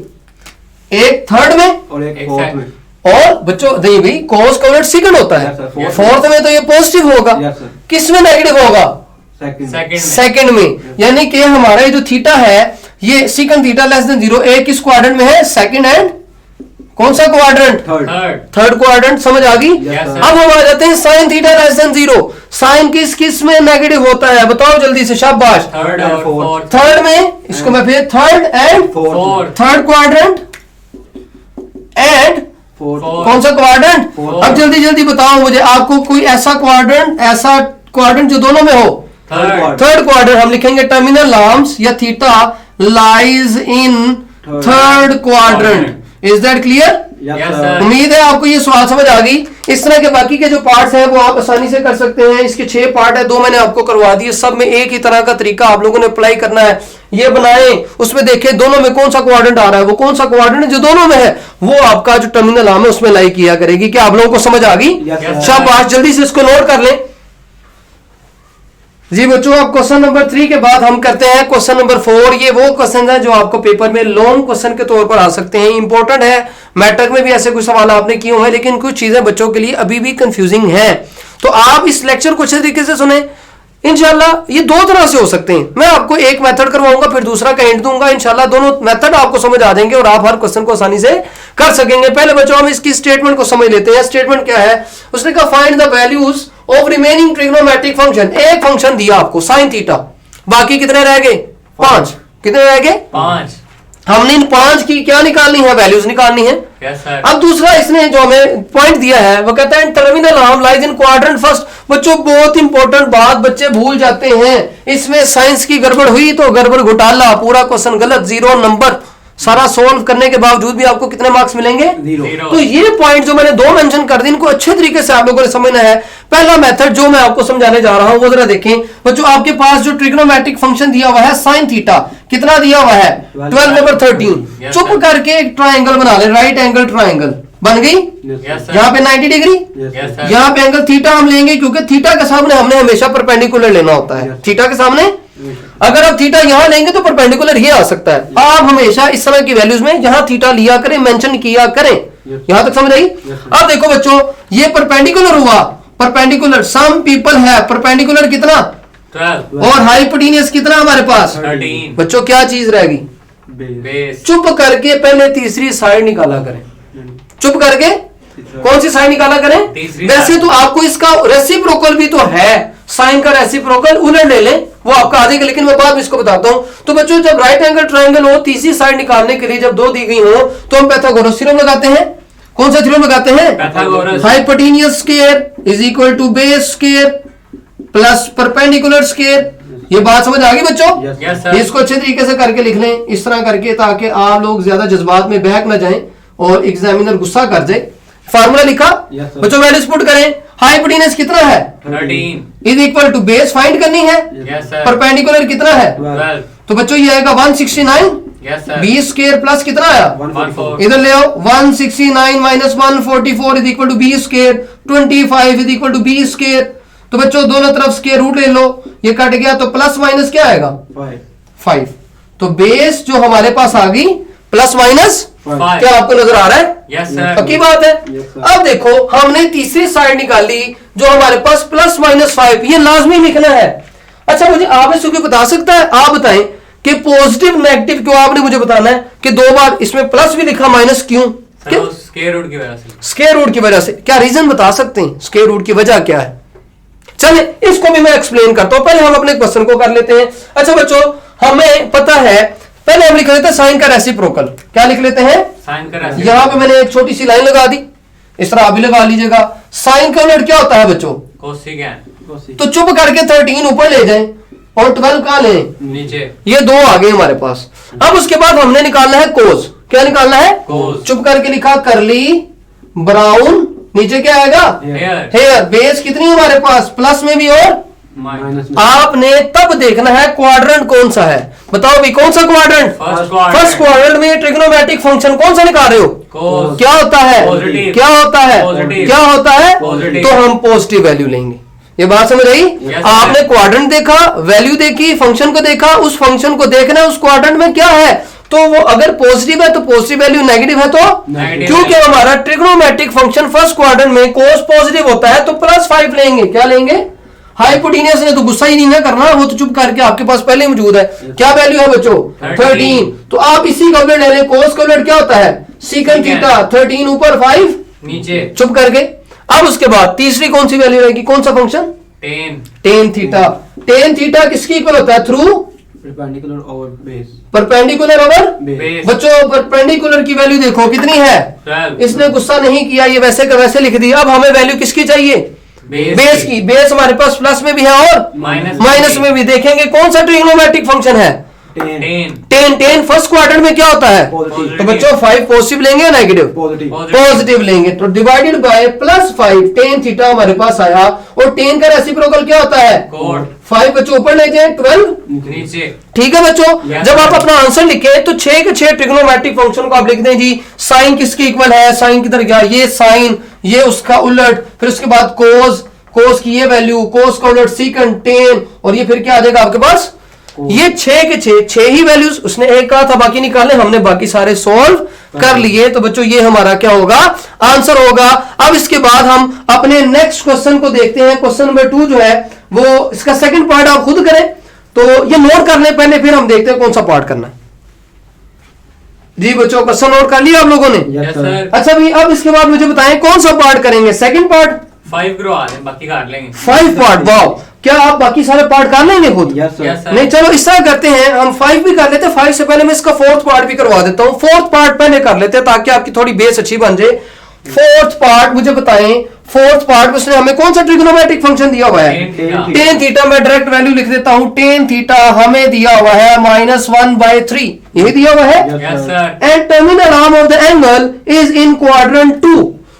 एक थर्ड में और एक एक फोर्थ सेकंड। में। और बच्चों नहीं भाई, cos का उलट सीकन होता है। Yes, sir, fourth फोर्थ में तो ये पॉजिटिव होगा। Yes, sir. किस में नेगेटिव होगा? सेकंड। सेकंड सेकंड में। यानी कि हमारा ये जो थीटा है ये सीकन थीटा लेस देन 0 एक किस क्वाड्रेंट में है? सेकंड एंड कौन सा quadrant? Third. Third. Third quadrant. समझ आ गई? Yes, sir. अब हम आ जाते हैं sine theta less than 0। Sine किस किस में नेगेटिव होता है बताओ जल्दी से, शाबाश। थर्ड and और fourth. फोर्थ। थर्ड में, इसको मैं फिर third and fourth. Third quadrant and fourth. Fourth. कौन सा क्वाड्रेंट? Fourth. अब जल्दी जल्दी बताओ मुझे, आपको कोई ऐसा क्वाड्रेंट जो दोनों में हो। थर्ड। थर्ड क्वाड्रेंट हम लिखेंगे टर्मिनल आर्म्स या theta lies in third quadrant. Is that clear? Yes, Yes, sir. sir. उम्मीद है आपको ये सवाल समझ आ गई। इस तरह के बाकी के जो पार्ट्स हैं वो आप आसानी से कर सकते हैं। इसके 6 पार्ट है, 2 मैंने आपको करवा दिए। सब में एक ही तरह का तरीका आप लोगों ने अप्लाई करना है। ये बनाएं, उसमें देखें दोनों में कौन सा क्वाड्रेंट आ रहा है, वो कौन सा क्वाड्रेंट जो दोनों में है वो आपका जो टर्मिनल आर्म है उसमें लाई किया करेगी। क्या आप लोगों को समझ आ गई? Yes, sir. शाबाश, जल्दी से इसको नोट कर लें जी बच्चों। अब क्वेश्चन नंबर 3 के बाद हम करते हैं क्वेश्चन नंबर 4। ये वो क्वेश्चन है जो आपको पेपर में लॉन्ग क्वेश्चन के तौर पर आ सकते हैं। इंपॉर्टेंट है, मैट्रिक में भी ऐसे कुछ सवाल आपने किए हुए हैं, लेकिन कुछ चीजें बच्चों के लिए अभी भी कंफ्यूजिंग हैं। तो आप इस लेक्चर को अच्छे तरीके से सुने। इंशाल्लाह ये 2 तरह से हो सकते हैं। मैं आपको एक मेथड करवाऊंगा, फिर दूसरा का हिंट दूंगा। इंशाल्लाह दोनों मेथड आपको समझ आ जाएंगे और आप हर क्वेश्चन को आसानी से कर सकेंगे। पहले बच्चों हम इसकी स्टेटमेंट को समझ लेते हैं। स्टेटमेंट क्या है? उसने कहा find the values of remaining trigonometric function. एक फंक्शन दिया आपको साइन थीटा, बाकी कितने रह गए? 5। कितने रह गए? 5। हमने इन 5 की क्या निकालनी है? वैल्यूज निकालनी है। Yes sir. अब दूसरा इसने जो हमें पॉइंट दिया है वो कहता है terminal arm lies in quadrant first. बच्चों बहुत इंपॉर्टेंट बात बच्चे भूल जाते हैं, इसमें साइंस की गड़बड़ हुई तो गड़बड़ घोटाला, पूरा क्वेश्चन गलत, 0 नंबर। सारा सोल्व करने के बावजूद भी आपको कितने मार्क्स मिलेंगे? 0। तो ये पॉइंट जो मैंने 2 मेंशन कर दी, इनको अच्छे तरीके से आप लोगों ने समझना है। पहला मेथड जो मैं आपको समझाने जा रहा हूं वो जरा देखें बच्चों। आपके पास जो ट्रिग्नोमेट्रिक फंक्शन दिया हुआ है साइन थीटा, कितना दिया हुआ है? 12 नंबर 13। Yes, चुप sir. करके एक ट्राइंगल बना ले, राइट एंगल ट्राइंगल बन गई। Yes sir. यहाँ पे 90 डिग्री, यस सर। यहाँ पे एंगल थीटा हम लेंगे क्योंकि थीटा के सामने हमने हमेशा परपेंडिकुलर लेना होता है। Yes. थीटा के सामने अगर आप थीटा यहां लेंगे तो परपेंडिकुलर ये आ सकता है। आप हमेशा इस तरह की वैल्यूज में यहां थीटा लिया करें, मेंशन किया करें। यहां तक समझ आई? Yes, अब देखो बच्चों, ये परपेंडिकुलर हुआ। परपेंडिकुलर सम पीपल है, परपेंडिकुलर कितना 12। और हाइपोटेन्यूस कितना हमारे पास? 13। बच्चों क्या चीज रहेगी? बेस। चुप करके पहले तीसरी साइड निकाला करें। चुप करके कौन सी साइन निकाला करें? तीसरी वैसे साइन। तो आपको इसका रेसिप्रोकल भी तो है, साइन का रेसिप्रोकल उलट ले लें, वो आपका आ जाएगा, लेकिन मैं बाद में इसको बताता हूं। तो बच्चों जब राइट एंगल ट्रायंगल हो, तीसरी साइड निकालने के लिए जब 2 दी गई हो तो हम पाइथागोरस थ्योरम लगाते हैं। कौन सा थ्योरम लगाते हैं? Pythagoras. Hypotenuse square is equal to base square plus perpendicular square. ये बात समझ आ गई बच्चों? Yes sir. इसको अच्छे तरीके से करके लिख लें इस तरह करके, ताकि आप लोग ज्यादा जज्बात में बहक ना जाएं और एग्जामिनर गुस्सा कर जाए। फार्मूला लिखा Yes, sir. बच्चों, वैल्यूज पुट करें। हाइपोटेन्यूस कितना है? 13। Is equal to base find करनी है। Yes sir. परपेंडिकुलर कितना है? 12। तो बच्चों ये आएगा 169। Yes sir. B square plus कितना आया? 14। इधर ले आओ, 169 minus 144 is equal to B square, 25 is equal to B square. तो बच्चों दोनों तरफ स्क्वायर रूट ले लो, ये कट गया तो प्लस माइनस क्या आएगा? 5। तो बेस जो हमारे पास आ गई प्लस माइनस 5। क्या आपको नजर आ रहा है? Yes sir. पक्की बात है। Yes, sir. अब देखो हमने तीसरी साइड निकाली जो हमारे पास प्लस माइनस 5, ये लाजमी लिखना है। अच्छा मुझे आप इसको क्यों बता सकता है? आप बताएं कि पॉजिटिव नेगेटिव क्यों आपने मुझे बताना है कि 2 बार इसमें प्लस भी लिखा माइनस क्यों? सर वो स्क्वायर रूट की वजह से। स्क्वायर रूट की वजह से। क्या रीजन बता सकते हैं स्क्वायर रूट की वजह क्या है? चलिए इसको भी मैं एक्सप्लेन करता हूं, पहले हम अपने क्वेश्चन को कर लेते हैं। अच्छा बच्चों हमें पता है, पहले हम लिख लेते हैं साइन का रेसिप्रोकल। क्या लिख लेते हैं? साइन का रेसिप्रोकल। यहां पे मैंने एक छोटी सी लाइन लगा दी, इस तरह आप भी लगा लीजिएगा। साइन का उलट क्या होता है बच्चों? कोसेकेंट। तो चुप करके 13 ऊपर ले जाएं और 12 कहां ले? नीचे। ये 2 आ गए हमारे पास। अब उसके बाद हमने निकालना है कोस। क्या निकालना है? कोस। चुप करके लिखा करली ब्राउन, नीचे क्या आएगा? हेयर। हेयर। बेस कितनी है हमारे पास? प्लस में भी और माइनस में आपने तब देखना है क्वाड्रेंट कौन सा है। बताओ भी कौन सा क्वाड्रेंट? फर्स्ट क्वाड्रेंट में ट्रिग्नोमेट्रिक फंक्शन कौन सा निकाल रहे हो? Cos। क्या होता है? Positive। क्या होता है? Positive। क्या होता है? Positive। तो हम पॉजिटिव वैल्यू लेंगे। ये बात समझ आई? Yes, आपने sir। क्वाड्रेंट देखा, वैल्यू देखी, फंक्शन को देखा, उस फंक्शन को देखना है उस क्वाड्रेंट में क्या है, तो वो अगर पॉजिटिव है तो पॉजिटिव वैल्यू, नेगेटिव है तो Negative क्योंकि value। हमारा ट्रिग्नोमेट्रिक फंक्शन फर्स्ट क्वाड्रेंट में कोस पॉजिटिव होता है तो +5 लेंगे। क्या लेंगे? हाइपोटेन्यूस ने तो गुस्सा ही नहीं ना करना, वो तो चुप करके आपके पास पहले ही मौजूद है। क्या वैल्यू है बच्चों? 13। तो आप इसी का उलट ले लें। कोस का उलट क्या होता है? Secant theta. 13 ऊपर 5 नीचे चुप करके। अब उसके बाद तीसरी कौन सी वैल्यू रहेगी? कौन सा function? 10। Tan theta. Tan theta किसके इक्वल होता है? Through perpendicular over base perpendicular over base. बच्चों परपेंडिकुलर की वैल्यू देखो कितनी है? 12। इसने गुस्सा नहीं किया, ये वैसे का वैसे लिख दी। अब हमें वैल्यू किसकी चाहिए? बेस बेस की। की। बेस हमारे पास प्लस में भी है और माइनस में भी। देखेंगे कौन सा ट्रिग्नोमेट्रिक फंक्शन है? 10 टेन। टेन फर्स्ट क्वाड्रेंट में क्या होता है? पॉजिटिव तो बच्चों 5 पॉजिटिव लेंगे या नेगेटिव? पॉजिटिव पॉजिटिव लेंगे तो डिवाइडेड बाय +5 टेन थीटा हमारे पास आया। और टेन का रेसिप्रोकल क्या होता है? कोड 5 बच्चों ऊपर ले जाए 12। नीचे। ठीक है बच्चों। Yes, जब आप sir। अपना आंसर लिखे तो 6 के 6 ट्रिग्नोमेट्रिक फंक्शन को आप लिख दें जी। साइन किसके इक्वल है? साइन किधर गया? ये साइन, ये उसका उलट, फिर उसके बाद कोस, कोस की ये वैल्यू, कोस का उलट सीकंड टेन, और ये फिर क्या आ जाएगा आपके पास? ये 6 के 6 ही वैल्यूज। उसने एक कहा था बाकी निकालने, हमने बाकी सारे सॉल्व कर लिए। तो बच्चों ये हमारा क्या होगा? आंसर होगा। अब इसके बाद हम अपने नेक्स्ट क्वेश्चन को देखते हैं। क्वेश्चन नंबर 2 जो है वो इसका सेकंड पार्ट आप खुद करें, तो ये नोट कर ले पहले, फिर हम देखते हैं कौन सा पार्ट करना है। जी बच्चों क्वेश्चन नोट कर लिया आप लोगों ने? Yes sir. अच्छा भाई अब इसके बाद मुझे बताएं कौन सा पार्ट करेंगे? Second part? 5 ग्रो आ रहे हैं, बाकी काट लेंगे। 5 पार्ट। वाओ, क्या आप बाकी सारे पार्ट कर लेंगे खुद? Yes Yes, sir sir। नहीं चलो इस तरह करते हैं, हम 5 भी कर लेते हैं। 5 से पहले मैं इसका 4th पार्ट भी करवा देता हूं। 4th पार्ट पहले कर लेते हैं ताकि आपकी थोड़ी बेस अच्छी बन जाए। 4th पार्ट मुझे बताएं, 4th पार्ट में उसने हमें कौन सा ट्रिग्नोमेट्रिक फंक्शन दिया हुआ है? 10 टेन थीटा। मैं डायरेक्ट वैल्यू लिख देता हूं। टेन थीटा हमें दिया हुआ है -1/3, यही दिया हुआ है। Yes sir. And terminal arm of the angle is in quadrant 2।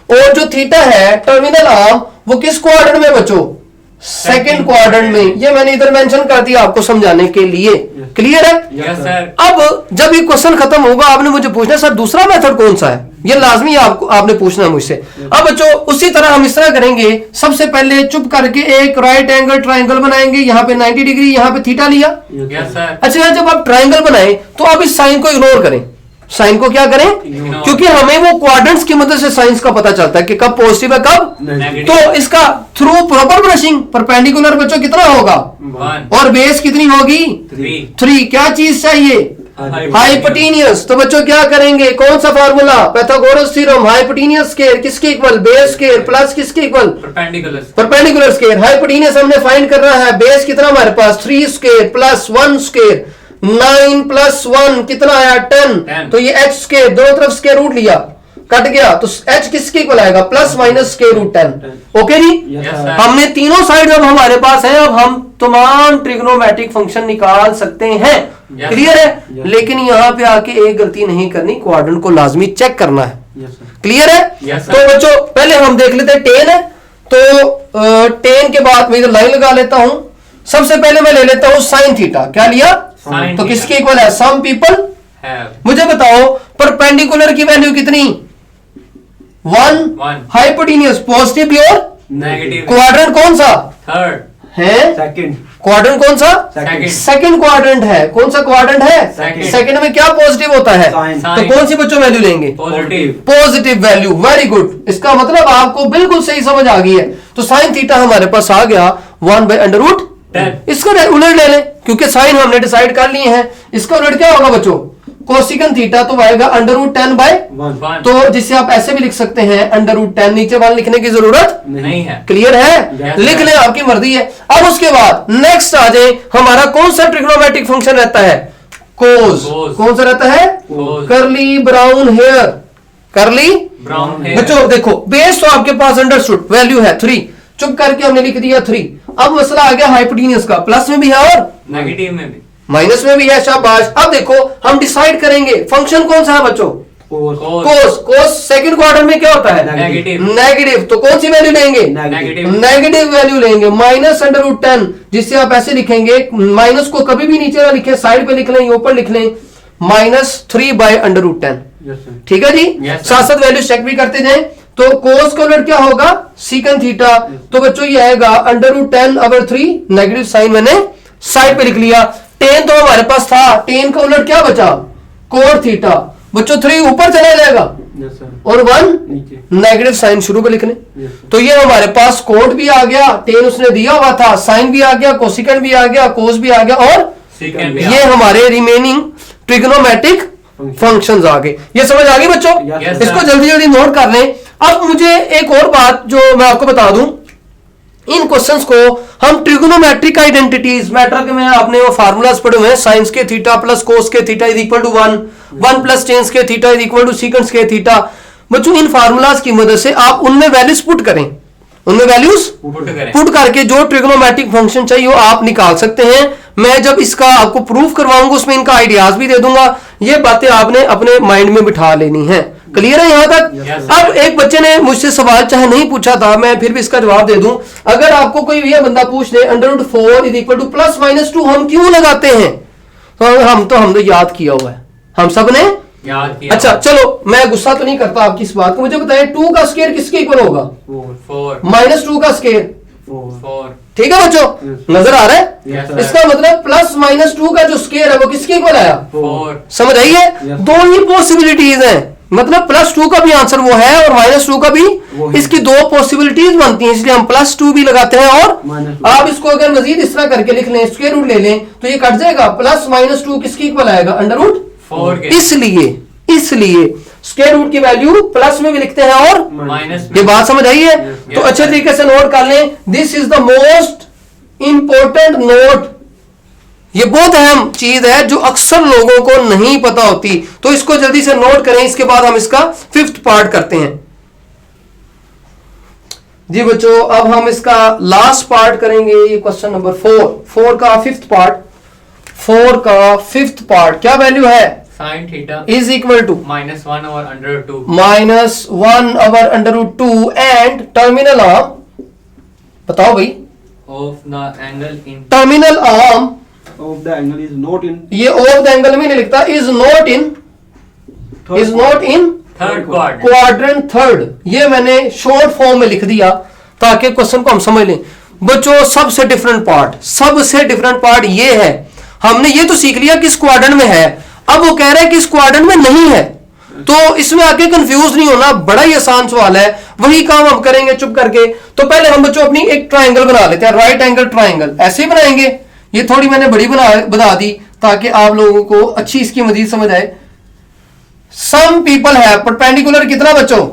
और जो थीटा है टर्मिनल आर्म वो किस क्वाड्रेंट में बच्चों? सेकंड क्वाड्रेंट में। ये मैंने इधर मेंशन कर दिया आपको समझाने के लिए। क्लियर है? Yes sir. अब जब ये क्वेश्चन खत्म होगा आपने मुझे पूछना सर दूसरा मेथड कौन सा है? ये लाजमी आपको आपने पूछना है मुझसे। अब बच्चों उसी तरह हम इस तरह करेंगे। सबसे पहले चुप करके एक राइट एंगल ट्राइंगल बनाएंगे। यहाँ पे 90 डिग्री, यहाँ पे थीटा लिया। Yes sir. अच्छा जब आप ट्राइंगल बनाएं तो आप इस साइन को इग्नोर करें। साइन को क्या करें? Ignore। क्योंकि हमें वो क्वाड्रेंट्स की मदद से साइंस का पता चलता है कि कब पॉजिटिव है कब नेगेटिव। तो इसका थ्रू प्रॉपर ब्रशिंग परपेंडिकुलर बच्चों कितना होगा? 1 और बेस कितनी होगी? 3 3। क्या चीज चाहिए? हाइपोटेनियस। तो बच्चों क्या करेंगे? कौन सा formula? Pythagoras theorem. Hypotenuse square किसके इक्वल? बेस स्क्वायर प्लस किसके equal? Perpendicular. Perpendicular square. Hypotenuse हमने फाइंड करना है। बेस कितना हमारे पास? 3 स्क्वायर प्लस 1 स्क्वायर। 9 प्लस 1 कितना आया? 10। तो ये h स्क्वायर दोनों तरफ स्क्वायर रूट लिया, कट गया, तो h किसके इक्वल आएगा? Plus minus square root 10। Okay जी? Yes sir. हमने तीनों साइड अब हमारे पास है। अब हम तमाम ट्रिग्नोमेट्रिक फंक्शन निकाल सकते हैं। Yes, क्लियर है? Yes. लेकिन यहाँ पे आके एक गलती नहीं करनी, क्वाड्रेंट को लाजमी चेक करना है। यस सर क्लियर है? Yes, sir. तो बच्चों पहले हम देख लेते हैं टेन है तो 10 के बाद मैं इधर लाइन लगा लेता हूं। सबसे पहले मैं ले लेता हूं साइन थीटा। क्या लिया? Sin तो theta। किसके इक्वल है? Some people. हैव। मुझे बताओ परपेंडिकुलर की वैल्यू कितनी? 1। One। हाइपोटेन्यूस पॉजिटिव भी और नेगेटिव। क्वाड्रेंट कौन सा थर्ड। है? सेकंड क्वाड्रेंट कौन सा? सेकंड। सेकंड क्वाड्रेंट है। कौन सा क्वाड्रेंट है? Second। सेकंड में क्या पॉजिटिव होता है? Sin। तो कौन सी बच्चों वैल्यू लेंगे? Positive. Positive value. Very good. इसका मतलब आपको बिल्कुल सही समझ आ गई है। तो साइन थीटा हमारे पास आ गया 1/√10। इसका उलट ले लें क्योंकि साइन हमने डिसाइड कर लिए हैं। इसका उलट क्या होगा बच्चों? कोसिकन थीटा तो आएगा √10/। 1 तो जिसे आप ऐसे भी लिख सकते हैं √10। नीचे वाले लिखने की जरूरत नहीं है। क्लियर है? Yes, लिख sir। लें आपकी मर्जी है। अब उसके बाद नेक्स्ट आ जाए हमारा कौन सा ट्रिग्नोमेट्रिक फंक्शन रहता है? कोस। Cos। कौन सा रहता है? Cos। करली ब्राउन हेयर। करली ब्राउन है। बच्चों देखो बेस तो आपके पास अंडरस्टूड वैल्यू है 3। चुप करके हमने लिख दिया 3। अब मसला आ गया हाइपोटेन्यूस का। प्लस में भी है और नेगेटिव में भी। माइनस में भी है। शाबाश। अब देखो हम डिसाइड करेंगे फंक्शन कौन सा है बच्चों? Cos. कोस सेकंड क्वार्टर में क्या होता है? नेगेटिव। नेगेटिव। तो कौन सी वैल्यू लेंगे? नेगेटिव। नेगेटिव वैल्यू लेंगे। -√10, जिससे आप ऐसे लिखेंगे, माइनस को कभी भी नीचे ना लिखें, साइड पे लिख लें, ऊपर लिख लें, -3/√10। Yes, sir. ठीक है जी। Yes, sir. साथ साथ वैल्यू चेक भी करते जाएं। तो कोस का उलट क्या होगा? सीकन थीटा। तो बच्चों ये आएगा √10/3, नेगेटिव साइन मैंने साइड पे लिख लिया। टेन तो हमारे पास था, टेन का उलट क्या बचा? Cot theta. बच्चों 3 ऊपर चला जाएगा Yes, sir. और 1 नीचे। नेगेटिव साइन शुरू पे लिख लें। Yes, sir. तो ये हमारे पास कोट भी आ गया, टेन उसने दिया हुआ था, साइन भी आ गया, कोसिकेंट भी आ गया, कोस भी आ गया, और Secant भी ये आ- हमारे रिमेनिंग ट्रिग्नोमेट्रिक फंक्शंस आ गए। ये समझ आ गई बच्चों? Yes, इसको sir. जल्दी जल्दी नोट कर लें। अब मुझे एक और बात जो मैं आपको बता दूं, इन क्वेश्चंस को हम ट्रिग्नोमेट्रिक आइडेंटिटीज, मैटर के में आपने वो फार्मूलाज पढ़े हुए हैं, साइंस के थीटा प्लस कोस के theta is equal to 1, 1 plus tans के theta is equal to secants के थीटा। बच्चों इन फार्मूलाज की मदद से आप उनमें वैल्यूज पुट करें, उनमें वैल्यूज पुट करें। पुट करके जो ट्रिग्नोमेट्रिक फंक्शन चाहिए वो आप निकाल सकते हैं। मैं जब इसका आपको प्रूफ करवाऊंगा उसमें इनका आइडियाज भी दे दूंगा। ये बातें आपने अपने माइंड में बिठा लेनी है। क्लियर है यहां तक? Yes, अब एक बच्चे ने मुझसे सवाल चाहे नहीं पूछा था, मैं फिर भी इसका जवाब दे दूं। अगर आपको कोई ये बंदा पूछ ले √4 इज इक्वल टू +-2 हम क्यों लगाते हैं? तो हमने याद किया हुआ है, हम सब ने याद किया। अच्छा चलो, मैं गुस्सा तो नहीं करता आपकी इस बात को। मुझे बताइए 2 का स्क्वायर किसके इक्वल होगा? 4 -2 का स्क्वायर। 4 ठीक है बच्चों, नजर आ रहा है? Yes, sir. इसका मतलब +-2 का जो स्क्वायर है वो किसके इक्वल आया? 4 समझ आई है? Yes. दो ही पॉसिबिलिटीज हैं, मतलब +2 का भी आंसर वो है और -2 का भी। वो है। इसकी दो पॉसिबिलिटीज बनती हैं, इसलिए हम +2 भी लगाते हैं। और -2। आप इसको अगर मजीद इस तरह करके लिख लें, स्क्वायर रूट ले लें, तो ये कट जाएगा। +-2 किसके इक्वल आएगा? √4 के। इसलिए स्क्वायर रूट की वैल्यू प्लस में भी लिखते हैं और माइनस ये बात समझ आई है? Yes. तो अच्छे तरीके से नोट कर लें। This is the most important note. ये बहुत अहम चीज है जो अक्सर लोगों को नहीं पता होती, तो इसको जल्दी से नोट करें। इसके बाद हम इसका 5th पार्ट करते हैं। जी बच्चों, अब हम इसका लास्ट पार्ट करेंगे। ये क्वेश्चन नंबर 4 का 5th पार्ट। 4 का 5th पार्ट क्या वैल्यू है? Sine theta is equal to -1 और √2 -1/√2 एंड टर्मिनल आर्म। बताओ भाई, of the angle in terminal arm Of the angle is not in ये ऑफ द एंगल में नहीं लिखता, is not in third quadrant. Quadrant third. ये मैंने शॉर्ट फॉर्म में लिख दिया ताकि क्वेश्चन को हम समझ लें। बच्चों सबसे डिफरेंट पार्ट ये है, हमने ये तो सीख लिया किस क्वाड्रेंट में है, अब वो कह रहा है कि इस क्वाड्रेंट में नहीं है। तो इसमें आके कंफ्यूज नहीं होना, बड़ा ही आसान सवाल है। वही काम हम करेंगे चुप करके। तो पहले हम बच्चों अपनी एक ट्राइंगल बना लेते हैं, राइट एंगल ट्राइंगल। ऐसे ही बनाएंगे, ये थोड़ी मैंने बड़ी बना दी ताकि आप लोगों को अच्छी इसकी मजीद समझ आए। सम पीपल है परपेंडिकुलर कितना बच्चों?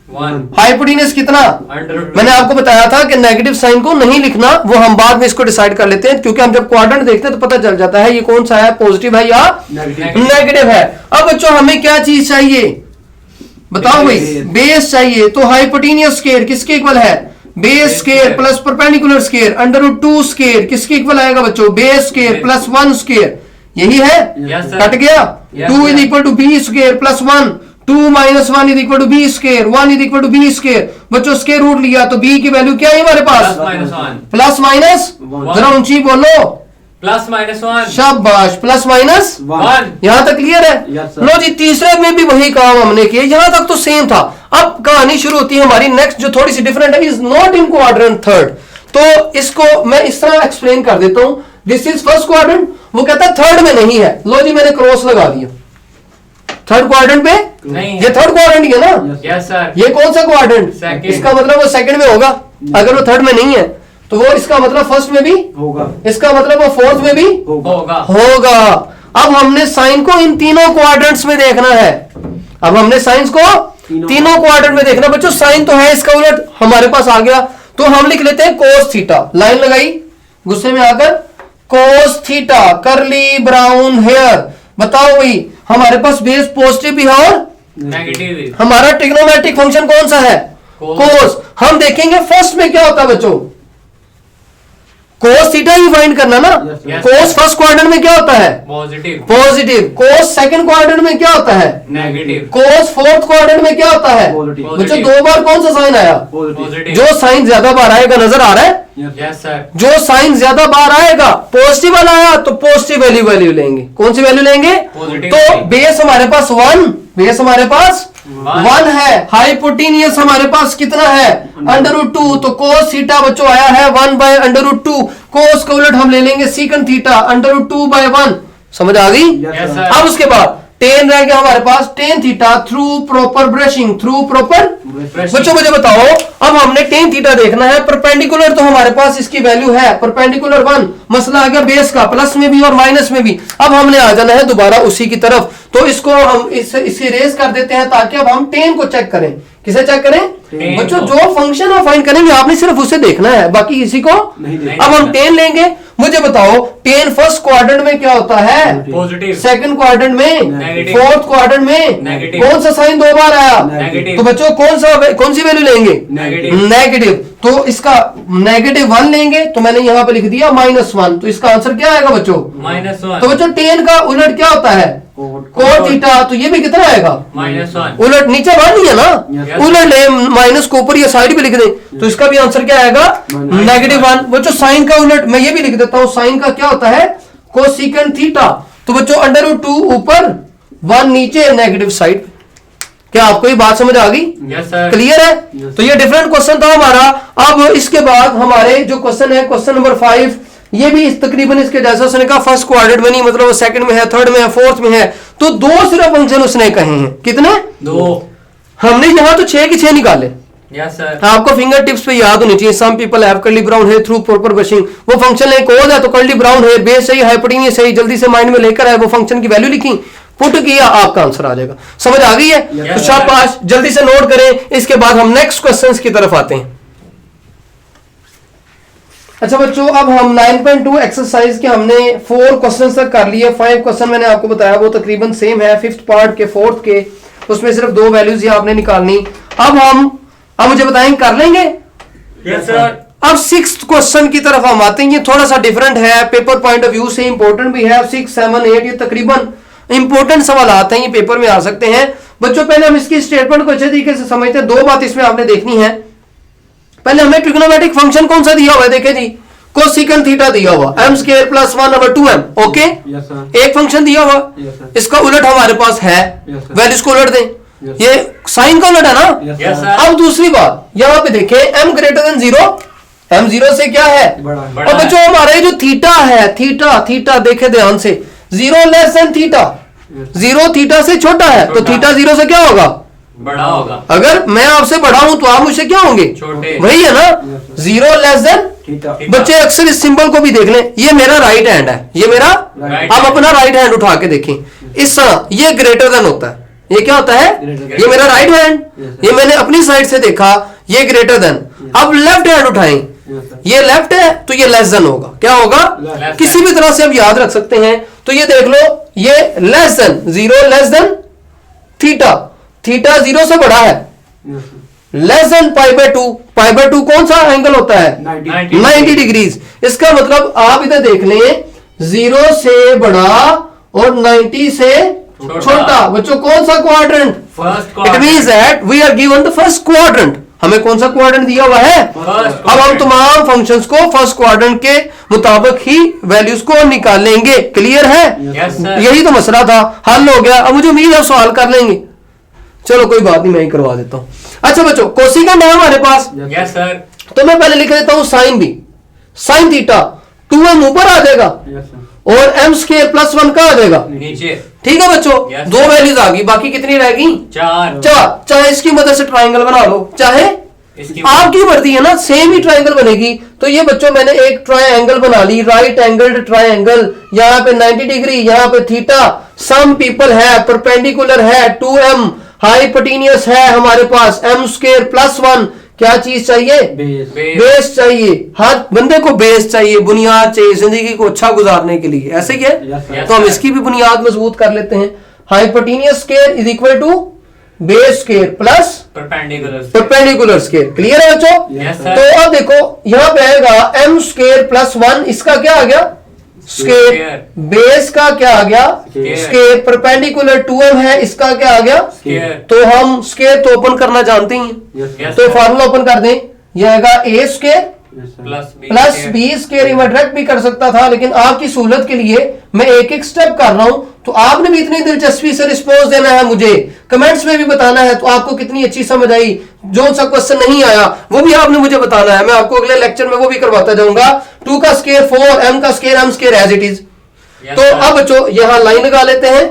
1 हाइपोटेन्यूज कितना? √2 मैंने आपको बताया था कि नेगेटिव साइन को नहीं लिखना, वो हम बाद में इसको डिसाइड कर लेते हैं, क्योंकि हम जब क्वाड्रेंट देखते हैं तो पता चल जाता है ये कौन सा है, पॉजिटिव है या negative. नेगेटिव है। अब बच्चों हमें क्या चीज चाहिए बताओ भाई? बेस चाहिए। तो हाइपोटेन्यूज स्क्वायर किसके इक्वल है? Base square plus perpendicular square √2 square किसके इक्वल आएगा बच्चों? Base square plus 1 square. यही है? Yes, sir. कट गया। Yes, 2 is sir. Equal to B square plus 1, 2 - 1 is equal to B square, 1 is equal to B square. बच्चों square root लिया तो B की वैल्यू क्या है हमारे पास? +-1 प्लस माइनस, One. जरा ऊंची बोलो। +-1 शाबाश, +-1 1. यहां तक क्लियर है? Yes, sir. लो जी, तीसरे में भी वही काम हमने किया, यहां तक तो सेम था। अब कहानी शुरू होती है हमारी नेक्स्ट, जो थोड़ी सी डिफरेंट है। Is not in quadrant third. तो इसको मैं इस तरह एक्सप्लेन कर देता हूं। दिस इज फर्स्ट क्वाड्रेंट, वो कहता है थर्ड में नहीं है। लो जी, मैंने क्रॉस लगा दिया थर्ड क्वाड्रेंट पे। नहीं ये थर्ड क्वाड्रेंट ही है ना? Yes sir. ये कौन सा क्वाड्रेंट? Second. इसका मतलब वो सेकंड में होगा। अगर वो थर्ड में नहीं है तो वो इसका मतलब फर्स्ट में भी, होगा इसका मतलब वो फोर्थ में भी होगा। होगा। अब हमने साइन को इन तीनों क्वाड्रेंट्स में देखना है। अब हमने साइंस को तीनों क्वाड्रेंट में देखना। बच्चों साइन तो है, इसका उलट हमारे पास आ गया, तो हम लिख लेते हैं कोस थीटा। लाइन लगाई गुस्से में आकर, कोस थीटा करली ब्राउन हेयर। बताओ भाई, हमारे पास बेस पॉजिटिव भी है और नेगेटिव। हमारा ट्रिग्नोमेट्रिक फंक्शन कौन सा है? Cos. कोस। हम देखेंगे फर्स्ट में क्या होता है बच्चों? कोस थीटा ही फाइंड करना ना। Yes, कोस फर्स्ट क्वाड्रेंट में क्या होता है? पॉजिटिव। पॉजिटिव। कोस सेकंड क्वाड्रेंट में क्या होता है? नेगेटिव। कोस फोर्थ क्वाड्रेंट में क्या होता है? Positive. बच्चों दो बार कौन सा साइन आया? Positive. जो साइन ज्यादा बार आएगा, नजर आ रहा है? Yes sir. जो साइन ज्यादा बार आएगा, पॉजिटिव वाला आया तो पॉजिटिव वैल्यू लेंगे। कौन सी वैल्यू लेंगे? Positive तो value। बेस हमारे पास 1, बेस हमारे पास 1 है। हाइपोटेनियस हमारे पास कितना है? √2। तो कोस थीटा बच्चों आया है 1/√2। कोस का उलट हम ले लेंगे सीकंड थीटा √2/1। समझ आ गई? Yes sir. अब उसके बाद टेन रह गया हमारे पास, tan theta through proper brushing, through proper. बच्चों मुझे बताओ, अब हमने टेन थीटा देखना है। परपेंडिकुलर तो हमारे पास इसकी वैल्यू है परपेंडिकुलर 1। मसला आ गया बेस का, प्लस में भी और माइनस में भी। अब हमने आ जाना है दोबारा उसी की तरफ। तो इसको हम इसे रेज कर देते हैं ताकि अब हम टेन को चेक करें। किसे चेक करें? बच्चों जो फंक्शन आप फाइंड करेंगे आपने सिर्फ उसे देखना है, बाकी किसी को नहीं। अब हम टेन लेंगे। मुझे बताओ टेन फर्स्ट क्वाड्रेंट में क्या होता है? पॉजिटिव। सेकंड क्वाड्रेंट में, नेगेटिव। फोर्थ क्वाड्रेंट में नेगेटिव। कौन सा साइन दो बार आया? नेगेटिव। तो बच्चों कौन सी वैल्यू लेंगे? नेगेटिव। नेगेटिव। तो इसका -1 लेंगे, तो मैंने यहां पे लिख दिया -1। तो इसका आंसर क्या आएगा बच्चों? -1। तो बच्चों टेन का उलट क्या होता है? Cot theta. तो ये भी कितना आएगा? -1। उलट नीचे 1 ही है ना, Yes. उलट ले माइनस को ऊपर या साइड पे लिख दे, तो इसका भी आंसर क्या आएगा? -1। बच्चों साइन का उलट मैं ये भी लिख देता हूं, साइन का क्या होता है? Cosecant theta. तो बच्चों √2 ऊपर 1 नीचे नेगेटिव साइड। क्या आपको ये बात समझ आ गई? Yes sir. क्लियर है? तो ये डिफरेंट क्वेश्चन था हमारा। अब इसके बाद हमारे जो क्वेश्चन है, क्वेश्चन नंबर 5, ये भी तकरीबन इसके जैसा उसने कहा फर्स्ट क्वाड्रेंट में नहीं, मतलब सेकंड में है, थर्ड में है, फोर्थ में है। तो 2 सिर्फ फंक्शन उसने कहे हैं। कितने? 2। हमने यहां तो 6 के 6 निकाले। Yes sir. आपको फिंगर टिप्स पे याद होनी चाहिए। Some people have curly brown hair through proper brushing. वो फंक्शन है कोड है तो कर्ली ब्राउन हेयर, बेस सही, हाइपोटेनियस सही, जल्दी से माइंड में लेकर आए, वो फंक्शन की वैल्यू लिखी, पुट किया, आपका आंसर आ जाएगा। समझ आ गई है? Yes, तो शाबाश, जल्दी से नोट करें। इसके बाद हम नेक्स्ट क्वेश्चंस की तरफ आते हैं। अच्छा बच्चों, अब हम 9.2 एक्सरसाइज के हमने 4 क्वेश्चन तक कर लिए। 5 क्वेश्चन मैंने आपको बताया वो तकरीबन सेम है, 5th पार्ट के 4th के, उसमें सिर्फ 2 वैल्यूज ही आपने निकालनी। अब मुझे बताएं, कर लेंगे? Yes sir. अब 6th क्वेश्चन की तरफ हम आते हैं। ये थोड़ा सा डिफरेंट है, पेपर पॉइंट ऑफ व्यू से इंपॉर्टेंट भी है। 6, 7, 8 ये तकरीबन इंपॉर्टेंट सवाल आते हैं, ये पेपर में आ सकते हैं। बच्चों पहले हम इसकी स्टेटमेंट को अच्छे तरीके से समझते हैं। 2 बात इसमें आपने देखनी है। पहले हमें ट्रिग्नोमेट्रिक फंक्शन कौन सा दिया हुआ है? देखें जी, कोसेकंड थीटा दिया हुआ, m² + 1/2m। Okay, Yes, sir. एक फंक्शन दिया हुआ, Yes, sir. इसका उलट हमारे पास है, Yes, sir. वैल्यूज को उलट दें। Yes. ये साइन का उलट है ना? Yes, yes sir. सर। अब दूसरी बात यहां पे देखें, m > 0, m 0 से क्या है? बड़ा है। बड़ा और बच्चों हमारा ये जो थीटा है, थीटा देखे ध्यान से, 0 < थीटा, 0 थीटा से छोटा है, तो छोटा। थीटा 0 से क्या होगा? बड़ा होगा। अगर मैं आपसे बड़ा हूं तो आप मुझसे क्या होंगे? छोटे। वही है ना? Yes, 0 theta. बच्चे अक्सर इस सिंबल को भी देख लें। ये मेरा राइट हैंड है, ये मेरा, Right आप hand। अपना राइट हैंड उठा के देखें इस तरह, ये ग्रेटर देन होता है। ये क्या होता है? Greater ये मेरा राइट हैंड, Yes, sir. ये मैंने अपनी साइड से देखा, ये ग्रेटर देन। अब लेफ्ट हैंड उठाएं, Yes, sir. ये लेफ्ट है तो ये लेस देन होगा। क्या होगा? Left किसी भी तरह से आप याद रख सकते हैं। तो ये देख लो, ये लेस देन 0 थीटा, थीटा 0 से बड़ा है, Yes, sir. Less than π/2। π/2 कौन सा एंगल होता है? 90. 90 डिग्रीज। इसका मतलब आप इधर देख लें, 0 से बड़ा और 90 से छोटा। बच्चों कौन सा quadrant? First it means that we are given the first quadrant. हमें कौन सा क्वाड्रेंट दिया हुआ है? फर्स्ट अब हम तमाम फंक्शंस को फर्स्ट क्वाड्रेंट के मुताबिक ही वैल्यूज को निकालेंगे। क्लियर है? Yes sir. यही तो मसला था, हल हो गया। अब मुझे उम्मीद है सवाल कर लेंगे। चलो कोई बात नहीं, मैं ही करवा देता हूं। अच्छा बच्चों, कोसेकंड है हमारे पास, यस सर। तो मैं पहले लिख देता हूं साइन भी, साइन थीटा 2m ऊपर आ जाएगा Yes, sir. और m² + 1 का आ जाएगा नीचे। ठीक है बच्चों? Yes, 2 sir. वैल्यूज आ गई, बाकी कितनी रहेगी? 4। चाहे इसकी मदद से ट्राइंगल बना लो, चाहे इसकी आपकी मर्जी है ना, सेम ही ट्राइंगल बनेगी। तो ये बच्चों मैंने एक ट्राइंगल बना ली, राइट एंगल्ड ट्राइंगल, यहाँ पे 90 डिग्री, यहाँ पे थीटा, सम पीपल है, परपेंडिकुलर है, 2m, हाइपोटेनियस है हमारे पास, m² + 1। क्या चीज चाहिए? Base. बेस चाहिए। हर बंदे को बेस चाहिए, बुनियाद चाहिए जिंदगी को अच्छा गुजारने के लिए। ऐसे क्या? Yes, sir. तो हम इसकी भी बुनियाद मजबूत कर लेते हैं। Hypotenuse square is equal to base square plus perpendicular perpendicular square. Clear है बच्चों? Yes sir. तो अब देखो यहाँ पे आएगा m स्केयर प्लस 1, इसका क्या आ गया? स्केयर। स्केयर। बेस का क्या आ गया? स्केयर। स्केयर। परपेंडिकुलर 2m है, इसका क्या आ गया? स्केयर। तो हम स्केयर तो ओपन करना जानते ही हैं, Yes, sir. Yes. तो फार्मूला ओपन कर दें। यह आएगा a square Yes, sir. Plus b square. मैं डायरेक्ट भी कर सकता था, लेकिन आपकी सहूलत के लिए मैं एक एक स्टेप कर रहा हूं, तो आपने भी इतनी दिलचस्पी से रिस्पॉन्स देना है, मुझे कमेंट्स में भी बताना है तो आपको कितनी अच्छी समझ आई। जो सा क्वेश्चन नहीं आया वो भी आपने मुझे बताना है, मैं आपको अगले लेक्चर में वो भी करवाता जाऊंगा। 2 का स्केयर 4, m का square m square as it is. तो अब बच्चों यहां लाइन लगा लेते हैं।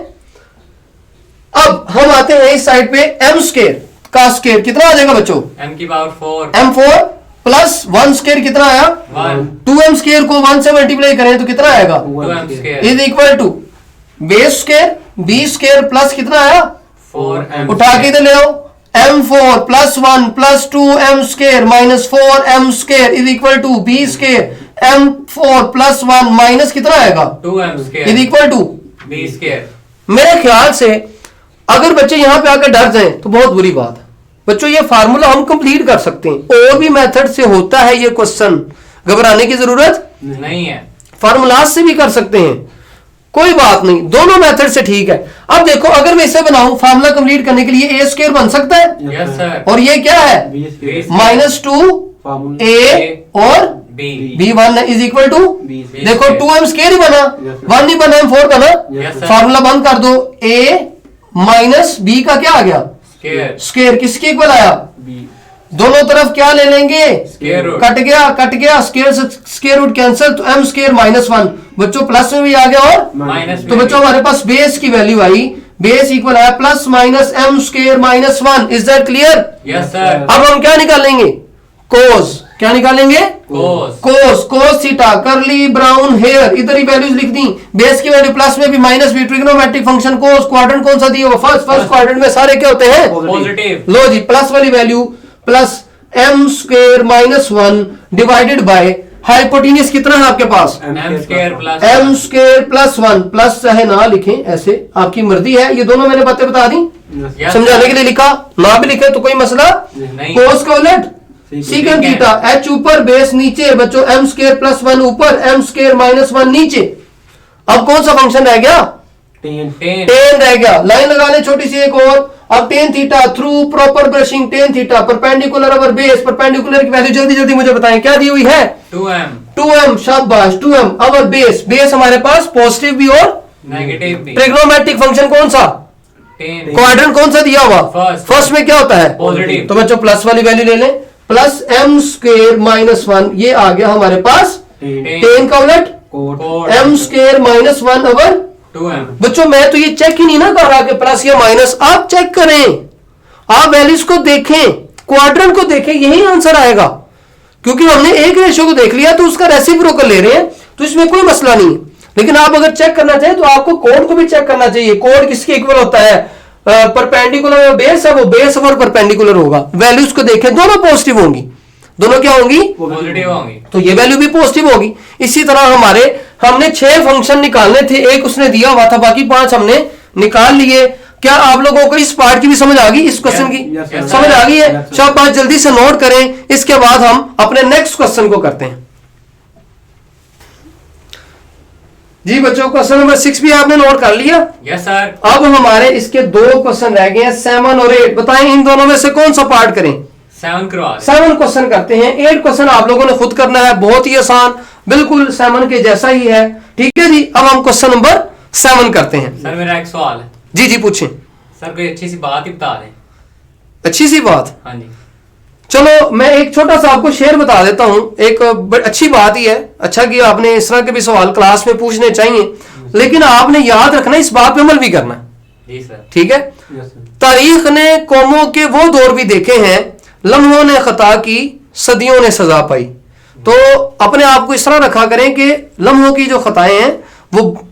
अब हम आते हैं इस साइड पे, m स्केयर का स्केयर कितना आ जाएगा बच्चों? m की पावर 4 m4 प्लस 1 स्केयर कितना आया? 1 2m स्केयर को 1 से मल्टीप्लाई करें तो कितना आएगा? 2m square is equal to base square b square plus कितना आया? 4m उठा के इधर ले आओ, m4 plus 1 plus 2m square minus 4m square is equal to b square m4 plus 1 minus कितना आएगा? 2m is square equal to. b square. मेरे ख्याल से अगर बच्चे यहां पे आकर डर जाएं तो बहुत बुरी बात है। बच्चों ये फार्मूला हम कंप्लीट कर सकते हैं, और भी मेथड से होता है ये क्वेश्चन, घबराने की जरूरत नहीं है। फार्मूलाज से भी कर सकते हैं, कोई बात नहीं, दोनों मेथड से ठीक है। अब देखो अगर मैं इसे बनाऊं फार्मूला कंप्लीट करने के लिए, a स्क्वायर बन सकता है, यस सर। और ये क्या है? B square. -2 Formula. a और b b1 is equal to, B square. देखो 2m स्क्वायर ही बना, Yes, sir. 1 नहीं बना, m4 बना। Yes, sir. फार्मूला बंद कर दो, a माइनस b का क्या आ गया? Square square. किसके इक्वल आया? B. दोनों तरफ क्या ले लेंगे? Square root. कट गया स्क्वायर से स्क्वायर रूट कैंसिल, तो m स्क्वायर -1 बच्चों प्लस में भी आ गया, और माइनस तो बच्चों हमारे पास बेस की वैल्यू आई, बेस इक्वल है plus minus m square -1। Is that clear? Yes sir. अब हम क्या निकालेंगे? कोस। क्या निकालेंगे? कोस कोस थीटा करली ब्राउन हेयर, इधर ही वैल्यूज लिख दी। बेस की वैल्यू प्लस में भी माइनस भी, ट्रिग्नोमेट्रिक फंक्शन कोस, क्वाड्रेंट कौन सा दिया हुआ? फर्स्ट क्वाड्रेंट में सारे क्या होते हैं? पॉजिटिव। लो जी, प्लस वाली value plus m square -1 divided by hypotenuse कितना है आपके पास? m square plus m square +1, plus चाहे ना लिखें, ऐसे आपकी मर्जी है। ये दोनों मैंने बातें बता दी, Yes, समझाने sir. के लिए लिखा, ना भी लिखे तो कोई मसला नहीं। कोस का उलट सीकेंट ठीक है। थीटा, h ऊपर बेस नीचे बच्चों, m स्क्वायर +1 ऊपर m स्क्वायर -1 नीचे। अब कौन सा फंक्शन रह गया? 10. 10 टेन रह गया। लाइन लगा ले छोटी सी एक और। अब ten theta through proper brushing, ten theta perpendicular over base, perpendicular की वैल्यू जल्दी जल्दी मुझे बताएं क्या दी हुई है? 2m 2m, शाबाश, 2m ओवर बेस। बेस हमारे पास पॉजिटिव भी और नेगेटिव भी। ट्रिग्नोमेट्रिक फंक्शन कौन सा? 10 क्वाड्रेंट कौन सा दिया हुआ? First. फर्स्ट में क्या होता है? Positive. तो बच्चों प्लस वाली वैल्यू ले लें, प्लस m स्क्वायर -1, ये आ गया हमारे पास 10. 10 का उलट Code. m square -1 over. 2m बच्चों मैं तो ये चेक ही नहीं ना कर रहा कि प्लस या माइनस, आप चेक करें, आप वैल्यूज को देखें, क्वाड्रेंट को देखें, यही आंसर आएगा। क्योंकि हमने एक रेशियो को देख लिया तो उसका रेसिप्रोकल ले रहे हैं, तो इसमें कोई मसला नहीं है। लेकिन आप अगर चेक करना चाहें तो आपको कोड को भी चेक करना चाहिए। कोड किसके इक्वल होता है? परपेंडिकुलर बेस है, वो बेस और परपेंडिकुलर होगा। वैल्यूज को देखें, दोनों पॉजिटिव होंगी, दोनों क्या होंगी? पॉजिटिव होंगी। तो ये वैल्यू भी पॉजिटिव होगी। इसी तरह हमने 6 फंक्शन निकालने थे, एक उसने दिया हुआ था, बाकी 5 हमने निकाल लिए। क्या आप लोगों को इस पार्ट की भी समझ आ गई? इस क्वेश्चन की Yes, sir. समझ आ गई है? Yes, sir. शाबाश, जल्दी से नोट करें, इसके बाद हम अपने नेक्स्ट क्वेश्चन को करते हैं। जी बच्चों, क्वेश्चन नंबर 6 भी आपने नोट कर लिया। Yes sir. अब हमारे इसके 2 क्वेश्चन रह गए हैं, 7 और 8। बताएं इन दोनों में से कौन सा पार्ट करें? 7 करवा दें। 7 क्वेश्चन करते हैं, 8 क्वेश्चन आप लोगों ने खुद करना है, बहुत ही आसान, बिल्कुल 7 के जैसा ही है। ठीक है जी, अब हम क्वेश्चन नंबर 7 करते हैं। सर मेरा एक सवाल है। जी जी पूछें। सर कोई अच्छी सी बात ही बता दें। अच्छी सी बात, हाँ जी। चलो मैं एक छोटा सा आपको शेर बता देता हूं, एक अच्छी बात ही है। अच्छा कि आपने इस तरह के भी सवाल क्लास में पूछने चाहिए, लेकिन आपने याद रखना, इस बात पे अमल भी करना है। जी सर। ठीक है? Yes, sir. तारीख ने कौमों के वो दौर भी देखे हैं, लम्हों ने खता की, सदियों ने सजा पाई। तो अपने आप को इस तरह रखा करें कि लम्हों की जो खताएं हैं वो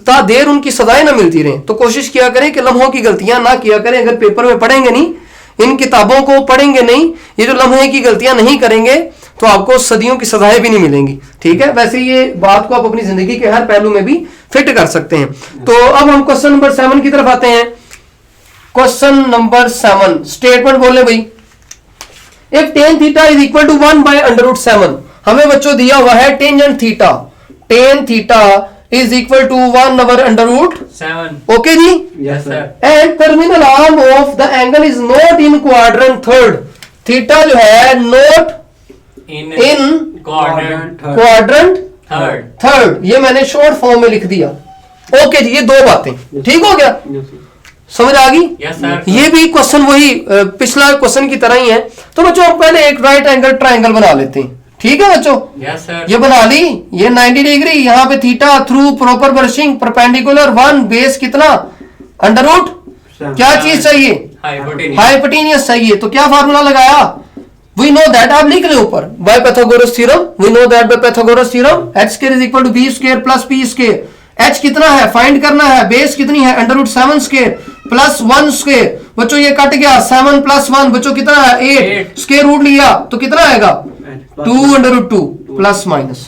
ता देर उनकी सजाएं ना मिलती रहें। तो कोशिश किया करें कि लम्हों की गलतियां ना किया करें। अगर पेपर में पढ़ेंगे नहीं, इन किताबों को पढ़ेंगे नहीं, ये जो लम्हे की गलतियां नहीं करेंगे, तो आपको सदियों की सजाएं भी नहीं मिलेंगी। ठीक है? वैसे ये बात को आप अपनी जिंदगी के हर पहलू में भी फिट कर सकते हैं। तो अब हम क्वेश्चन नंबर 7 की तरफ आते हैं। क्वेश्चन नंबर 7 स्टेटमेंट बोले भाई, if tan theta is equal to 1 by under root 7, हमें बच्चों दिया हुआ है tangent theta, tan theta is equal to 1 over under root 7। Okay जी, yes sir. And terminal arm of the angle is not in quadrant third, theta जो है not in in quadrant quadrant third. Third, ये मैंने short form में लिख दिया। Okay जी, ये दो बातें ठीक हो गया, समझ आ गई। Yes sir. ये भी क्वेश्चन वही पिछला क्वेश्चन की तरह ही है। तो बच्चों हम पहले एक राइट एंगल ट्राइंगल बना लेते हैं, ठीक है बच्चों। Yes sir. ये बना ली, ये 90 डिग्री, यहाँ पे theta through proper brushing perpendicular 1 base कितना अंडर रूट, क्या चीज चाहिए, हाइपोटेन्यूज। हाइपोटेनियस चाहिए। तो क्या फार्मूला लगाया, वी नो दैट, आप लिख ले ऊपर, by Pythagoras theorem, we know that by Pythagoras theorem H square is equal to B square plus P square. H कितना है फाइंड करना है, बेस कितनी है under root 7 square plus 1 square. बच्चों ये कट गया, 7 प्लस 1 बच्चों कितना है 8, स्क्वायर रूट लिया तो कितना आएगा 2 अंडर रूट 2 प्लस माइनस,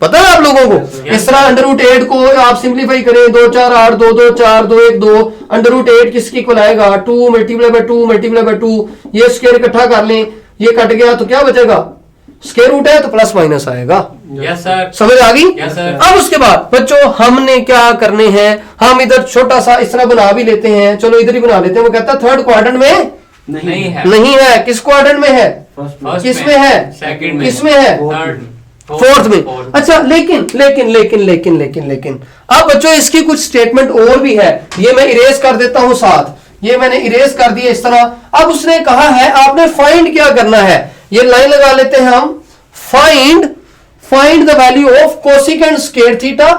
पता है आप लोगों को। इस तरह अंडर रूट 8 को आप सिंप्लीफाई करें, 2 4 8 2 2 4 2 1 2, अंडर रूट 8 किसके इक्वल आएगा 2 मल्टीप्लाई बाय 2 मल्टीप्लाई बाय 2, ये स्क्वायर इकट्ठा कर लें, ये कट गया तो क्या बचेगा, स्क्वायर रूट है तो प्लस माइनस आएगा। Yes sir. समझ आ गई। Yes sir. अब उसके बाद बच्चों हमने क्या करने हैं, हम इधर छोटा सा इस तरह बना भी लेते हैं, चलो इधर ही बना लेते हैं। वो कहता है थर्ड क्वाड्रेंट में नहीं है। नहीं है, किस क्वाड्रेंट में है, फर्स्ट किसमें है, सेकंड में, किसमें है, थर्ड, फोर्थ में। अच्छा लेकिन लेकिन लेकिन लेकिन लेकिन लेकिन अब बच्चों इसकी कुछ स्टेटमेंट और भी है, ये मैं इरेज कर देता हूं साथ, ये मैंने इरेज कर दिया इस तरह। अब उसने कहा है आपने फाइंड क्या करना है, ये लाइन लगा लेते हैं हम, find the value of cosecant square theta,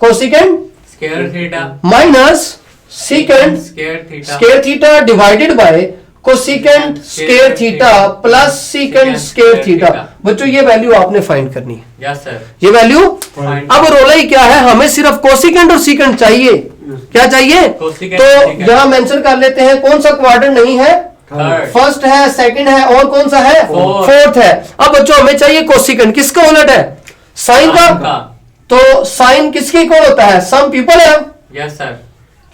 cosecant square theta minus secant square theta divided by cosecant square theta plus secant square theta. बच्चों ये वैल्यू आपने फाइंड करनी है। Yes sir. ये वैल्यू, अब रोला ही क्या है, हमें सिर्फ कोसिकेंट और सीकेंट चाहिए। क्या चाहिए, कोसिकेंट तो और सीकेंट। यहां मेंशन कर लेते हैं कौन सा क्वाड्रेंट नहीं है, थर्ड। फर्स्ट है, सेकंड है और कौन सा है, फोर्थ है। अब बच्चों हमें चाहिए कोसिकेंट, किसका उलट है, साइन का। तो साइन किसके इक्वल होता है, सम पीपल है। Yes sir.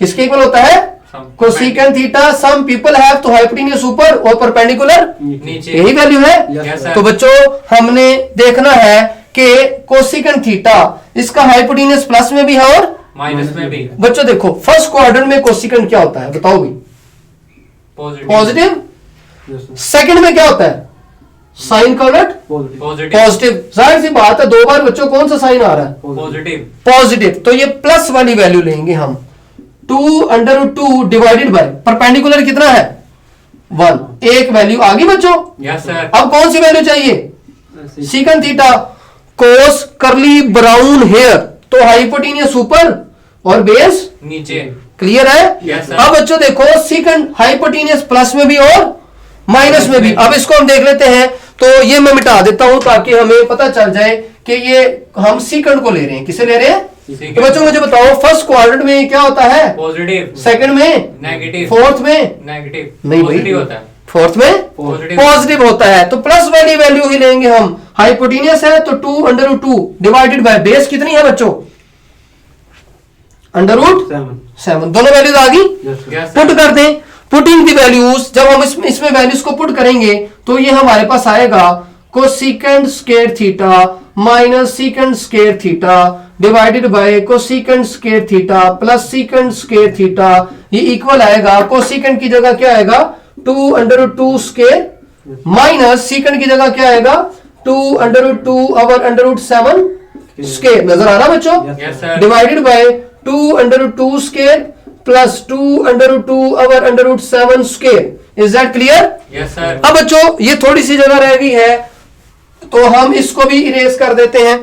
किसके इक्वल होता है, cosecant theta some people have, तो हाइपोटेन्यूज ऊपर और परपेंडिकुलर नीचे। यही वैल्यू है। Yes sir. तो बच्चों हमने देखना है कि कोसिकेंट थीटा इसका हाइपोटेन्यूज प्लस में भी है और माइनस में भी। बच्चों देखो फर्स्ट क्वाड्रेंट में कोसिकेंट क्या होता है बताओ भी, पॉजिटिव। सेकंड में क्या होता है, साइन का उलट पॉजिटिव। पॉजिटिव। जाहिर सी बात है, दो बार बच्चों कौन सा साइन आ रहा है, पॉजिटिव। पॉजिटिव। तो ये प्लस वाली वैल्यू लेंगे हम, 2 under root 2 divided by perpendicular कितना है 1, एक वैल्यू आ गई बच्चों। Yes sir. अब कौन सी वैल्यू चाहिए, secant theta cos curly brown hair, तो हाइपोटेन्यूज ऊपर और बेस नीचे। क्लियर है। Yes, sir. अब बच्चों देखो सीकेंट हाइपोटेन्यूज प्लस में भी और माइनस में भी। अब इसको हम देख लेते हैं, तो ये मैं मिटा देता हूं ताकि हमें पता चल जाए कि ये हम सीकेंट को ले रहे हैं, किसे ले रहे हैं। तो बच्चों मुझे बताओ फर्स्ट क्वाड्रेंट में क्या होता है, पॉजिटिव। सेकंड में नेगेटिव। फोर्थ में नेगेटिव। नहीं भाई, पॉजिटिव होता है। फोर्थ में पॉजिटिव। पॉजिटिव होता है। तो प्लस वाली वैल्यू ही लेंगे हम, हाइपोटेन्यूज है तो 2 under root 2 divided by base कितनी है बच्चों, अंडर रूट 7। दोनों वैल्यूज आ गई, यस पुट सर। कर दें, पुटिंग दी वैल्यूज, जब हम इसमें वैल्यूज को पुट करेंगे तो ये हमारे पास आएगा cosecant square theta minus secant square theta divided by cosecant square theta plus secant square theta, ये इक्वल आएगा, कोसिकेंट की जगह क्या आएगा 2 under root 2 square minus secant की जगह क्या आएगा 2 under root 2 over under root 7 square. नजर आ रहा बच्चों, yes sir. Divided by 2 under root 2 square plus 2 under root 2 over under root 7 square. Is that clear. Yes sir. अब बच्चों ये थोड़ी सी जगह रह गई है, तो हम इसको भी इरेज कर देते हैं,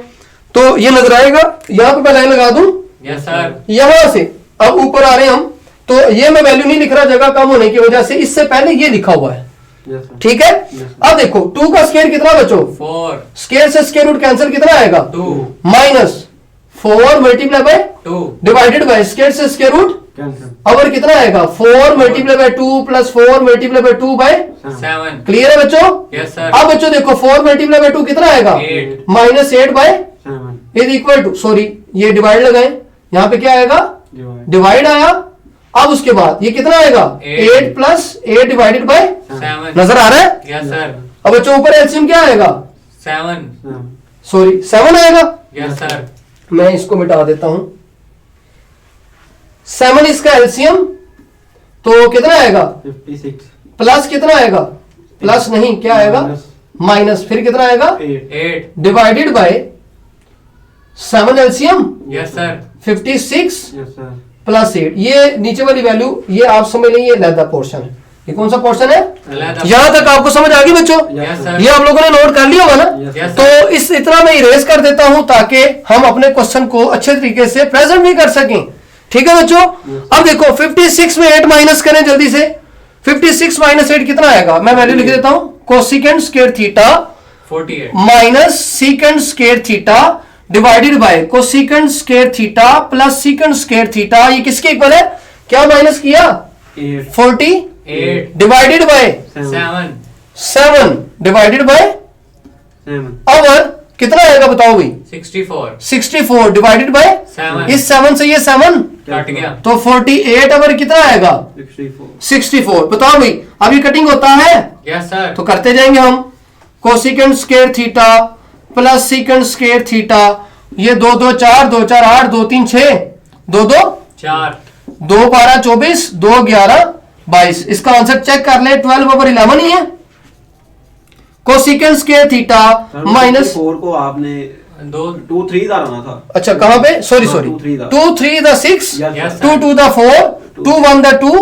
तो ये नजर आएगा। यहां पर मैं लाइन लगा दूं, यस सर। यहां से अब ऊपर आ रहे हैं हम, तो ये मैं वैल्यू नहीं लिख रहा जगह कम होने की वजह से, इससे पहले ये लिखा हुआ है, ठीक है। अब देखो 2 का स्क्वायर कितना बच्चों, 4। स्क्वायर से स्क्वायर रूट कैंसिल कितना आएगा 2। Minus 4 multiply by 2 divided by square से स्क्वायर रूट अवर कितना आएगा 4 multiply by 2 plus 4 multiply by 2 by 7। Clear है बच्चों। Yes sir. अब बच्चों देखो 4 मल्टीप्लाई बाय 2 कितना आएगा 8 minus 8 by is equal to, sorry ये डिवाइड लगाए, यहां पे क्या आएगा डिवाइड आया, अब उसके बाद ये कितना आएगा 8 प्लस 8 डिवाइडेड बाय 7 नजर आ रहा है। यस सर अब बच्चों ऊपर एलसीएम क्या आएगा 7 सॉरी 7 आएगा। यस सर मैं इसको मिटा देता हूं 7 इसका एलसीएम तो कितना आएगा 56 प्लस कितना आएगा प्लस नहीं क्या आएगा माइनस फिर कितना आएगा 8 8 divided by 7 LCM yes sir 56 yes sir plus 8 ये नीचे वाली वैल्यू ये आप समझ लें ये अलग पोर्शन है। ये कौन सा पोर्शन है अलग यहां तक आपको समझ आ गई बच्चों यस सर ये आप लोगों ने नोट कर लिया होगा ना। यस तो सर इस इतना मैं इरेज कर देता हूं ताकि हम अपने क्वेश्चन को अच्छे तरीके से प्रेजेंट भी कर सकें। ठीक है बच्चों अब देखो 56 में 8 माइनस करें जल्दी से 56 माइनस 8 कितना आएगा मैं वैल्यू लिख देता हूं cosecant square theta 48 minus secant square theta divided bye cosecant square theta plus secant square theta ये किसके इक्वल है क्या माइनस किया 8 40 8 डिवाइडेड बाय 7 7 डिवाइडेड बाय 7 और कितना आएगा बताओ भाई 64 64 डिवाइडेड बाय 7 इस 7 से ये 7 कट गया तो 48 अवर कितना आएगा 64 बताओ भाई अभी कटिंग होता है यस सर तो करते जाएंगे हम cosecant square theta plus secant square theta ये 2 2 4 2 4 8 2 3 6 2 2 4 2 12 24 2 11 22 इसका आंसर चेक कर ले 12 ओवर 11 ही है कोसिकेंड स्क्वायर थीटा माइनस 4 को आपने 2 2 3 का रखना था। अच्छा कहां पे सॉरी हाँ, सॉरी 2 3 दा। 2 3 the 6 Yes, Yes, 2 2 the 4 2 1 the 2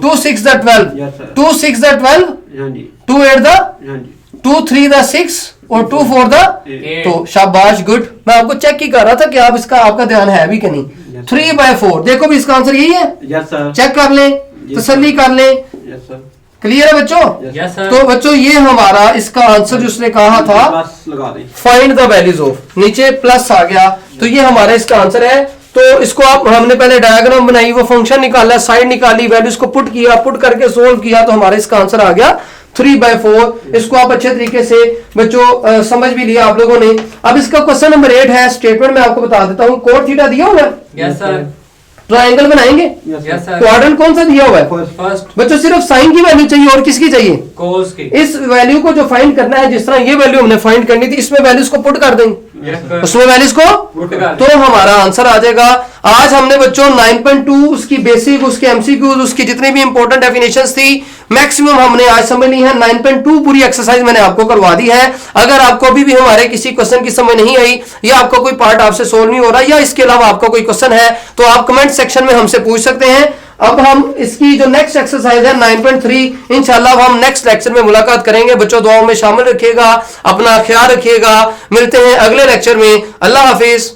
2 6 the 12 Yes, sir. 2 6 the 12 हाँ जी 2 8 द हाँ जी 2 3 द 6 और 2 4 द 8 तो शाबाश गुड मैं आपको चेक ही कर रहा था कि आप इसका आपका ध्यान है भी कि नहीं Yes, 3/4 देखो भी इसका आंसर यही है यस सर चेक कर लें तसल्ली कर लें यस सर क्लियर है बच्चों यस सर तो बच्चों ये हमारा इसका आंसर जो उसने कहा था प्लस लगा दें फाइंड द वैल्यूज ऑफ नीचे प्लस आ गया तो ये हमारा इसका आंसर है। तो इसको आप हमने पहले डायग्राम बनाई वो फंक्शन निकाला साइड निकाली वैल्यूज को पुट किया पुट करके सोल्व किया तो हमारा इसका आंसर आ गया 3/4। इसको आप अच्छे तरीके से बच्चों समझ भी लिया आप लोगों ने। अब इसका क्वेश्चन नंबर 8 है स्टेटमेंट मैं आपको बता देता हूं कोट थीटा दिया हुआ है यस सर ट्रायंगल बनाएंगे यस सर क्वाड्रेंट कौन सा दिया हुआ है फर्स्ट बच्चों सिर्फ साइन की वैल्यू चाहिए और किसकी चाहिए कोस की इस वैल्यू को जो फाइंड करना है जिस तरह ये वैल्यू हमने फाइंड करनी थी इसमें वैल्यूज को पुट कर देंगे यस सर उसमें वैल्यूज को पुट कर तो हमारा आंसर आ जाएगा। आज हमने बच्चों 9.2 उसकी बेसिक उसके एमसीक्यूज उसकी जितनी भी इंपॉर्टेंट डेफिनेशंस थी मैक्सिमम हमने आज समझ ली है। 9.2 पूरी एक्सरसाइज मैंने आपको करवा दी है। अगर आपको अभी भी हमारे किसी क्वेश्चन की समझ नहीं आई या आपका कोई पार्ट आपसे सोल्व नहीं हो रहा या इसके अलावा आपका कोई क्वेश्चन है तो आप कमेंट सेक्शन में हमसे पूछ सकते हैं। अब हम इसकी जो नेक्स्ट एक्सरसाइज है 9.3 इंशाल्लाह हम नेक्स्ट लेक्चर में मुलाकात करेंगे। बच्चों दुआओं में शामिल रखिएगा अपना ख्याल रखिएगा मिलते हैं अगले लेक्चर में। अल्लाह हाफिज।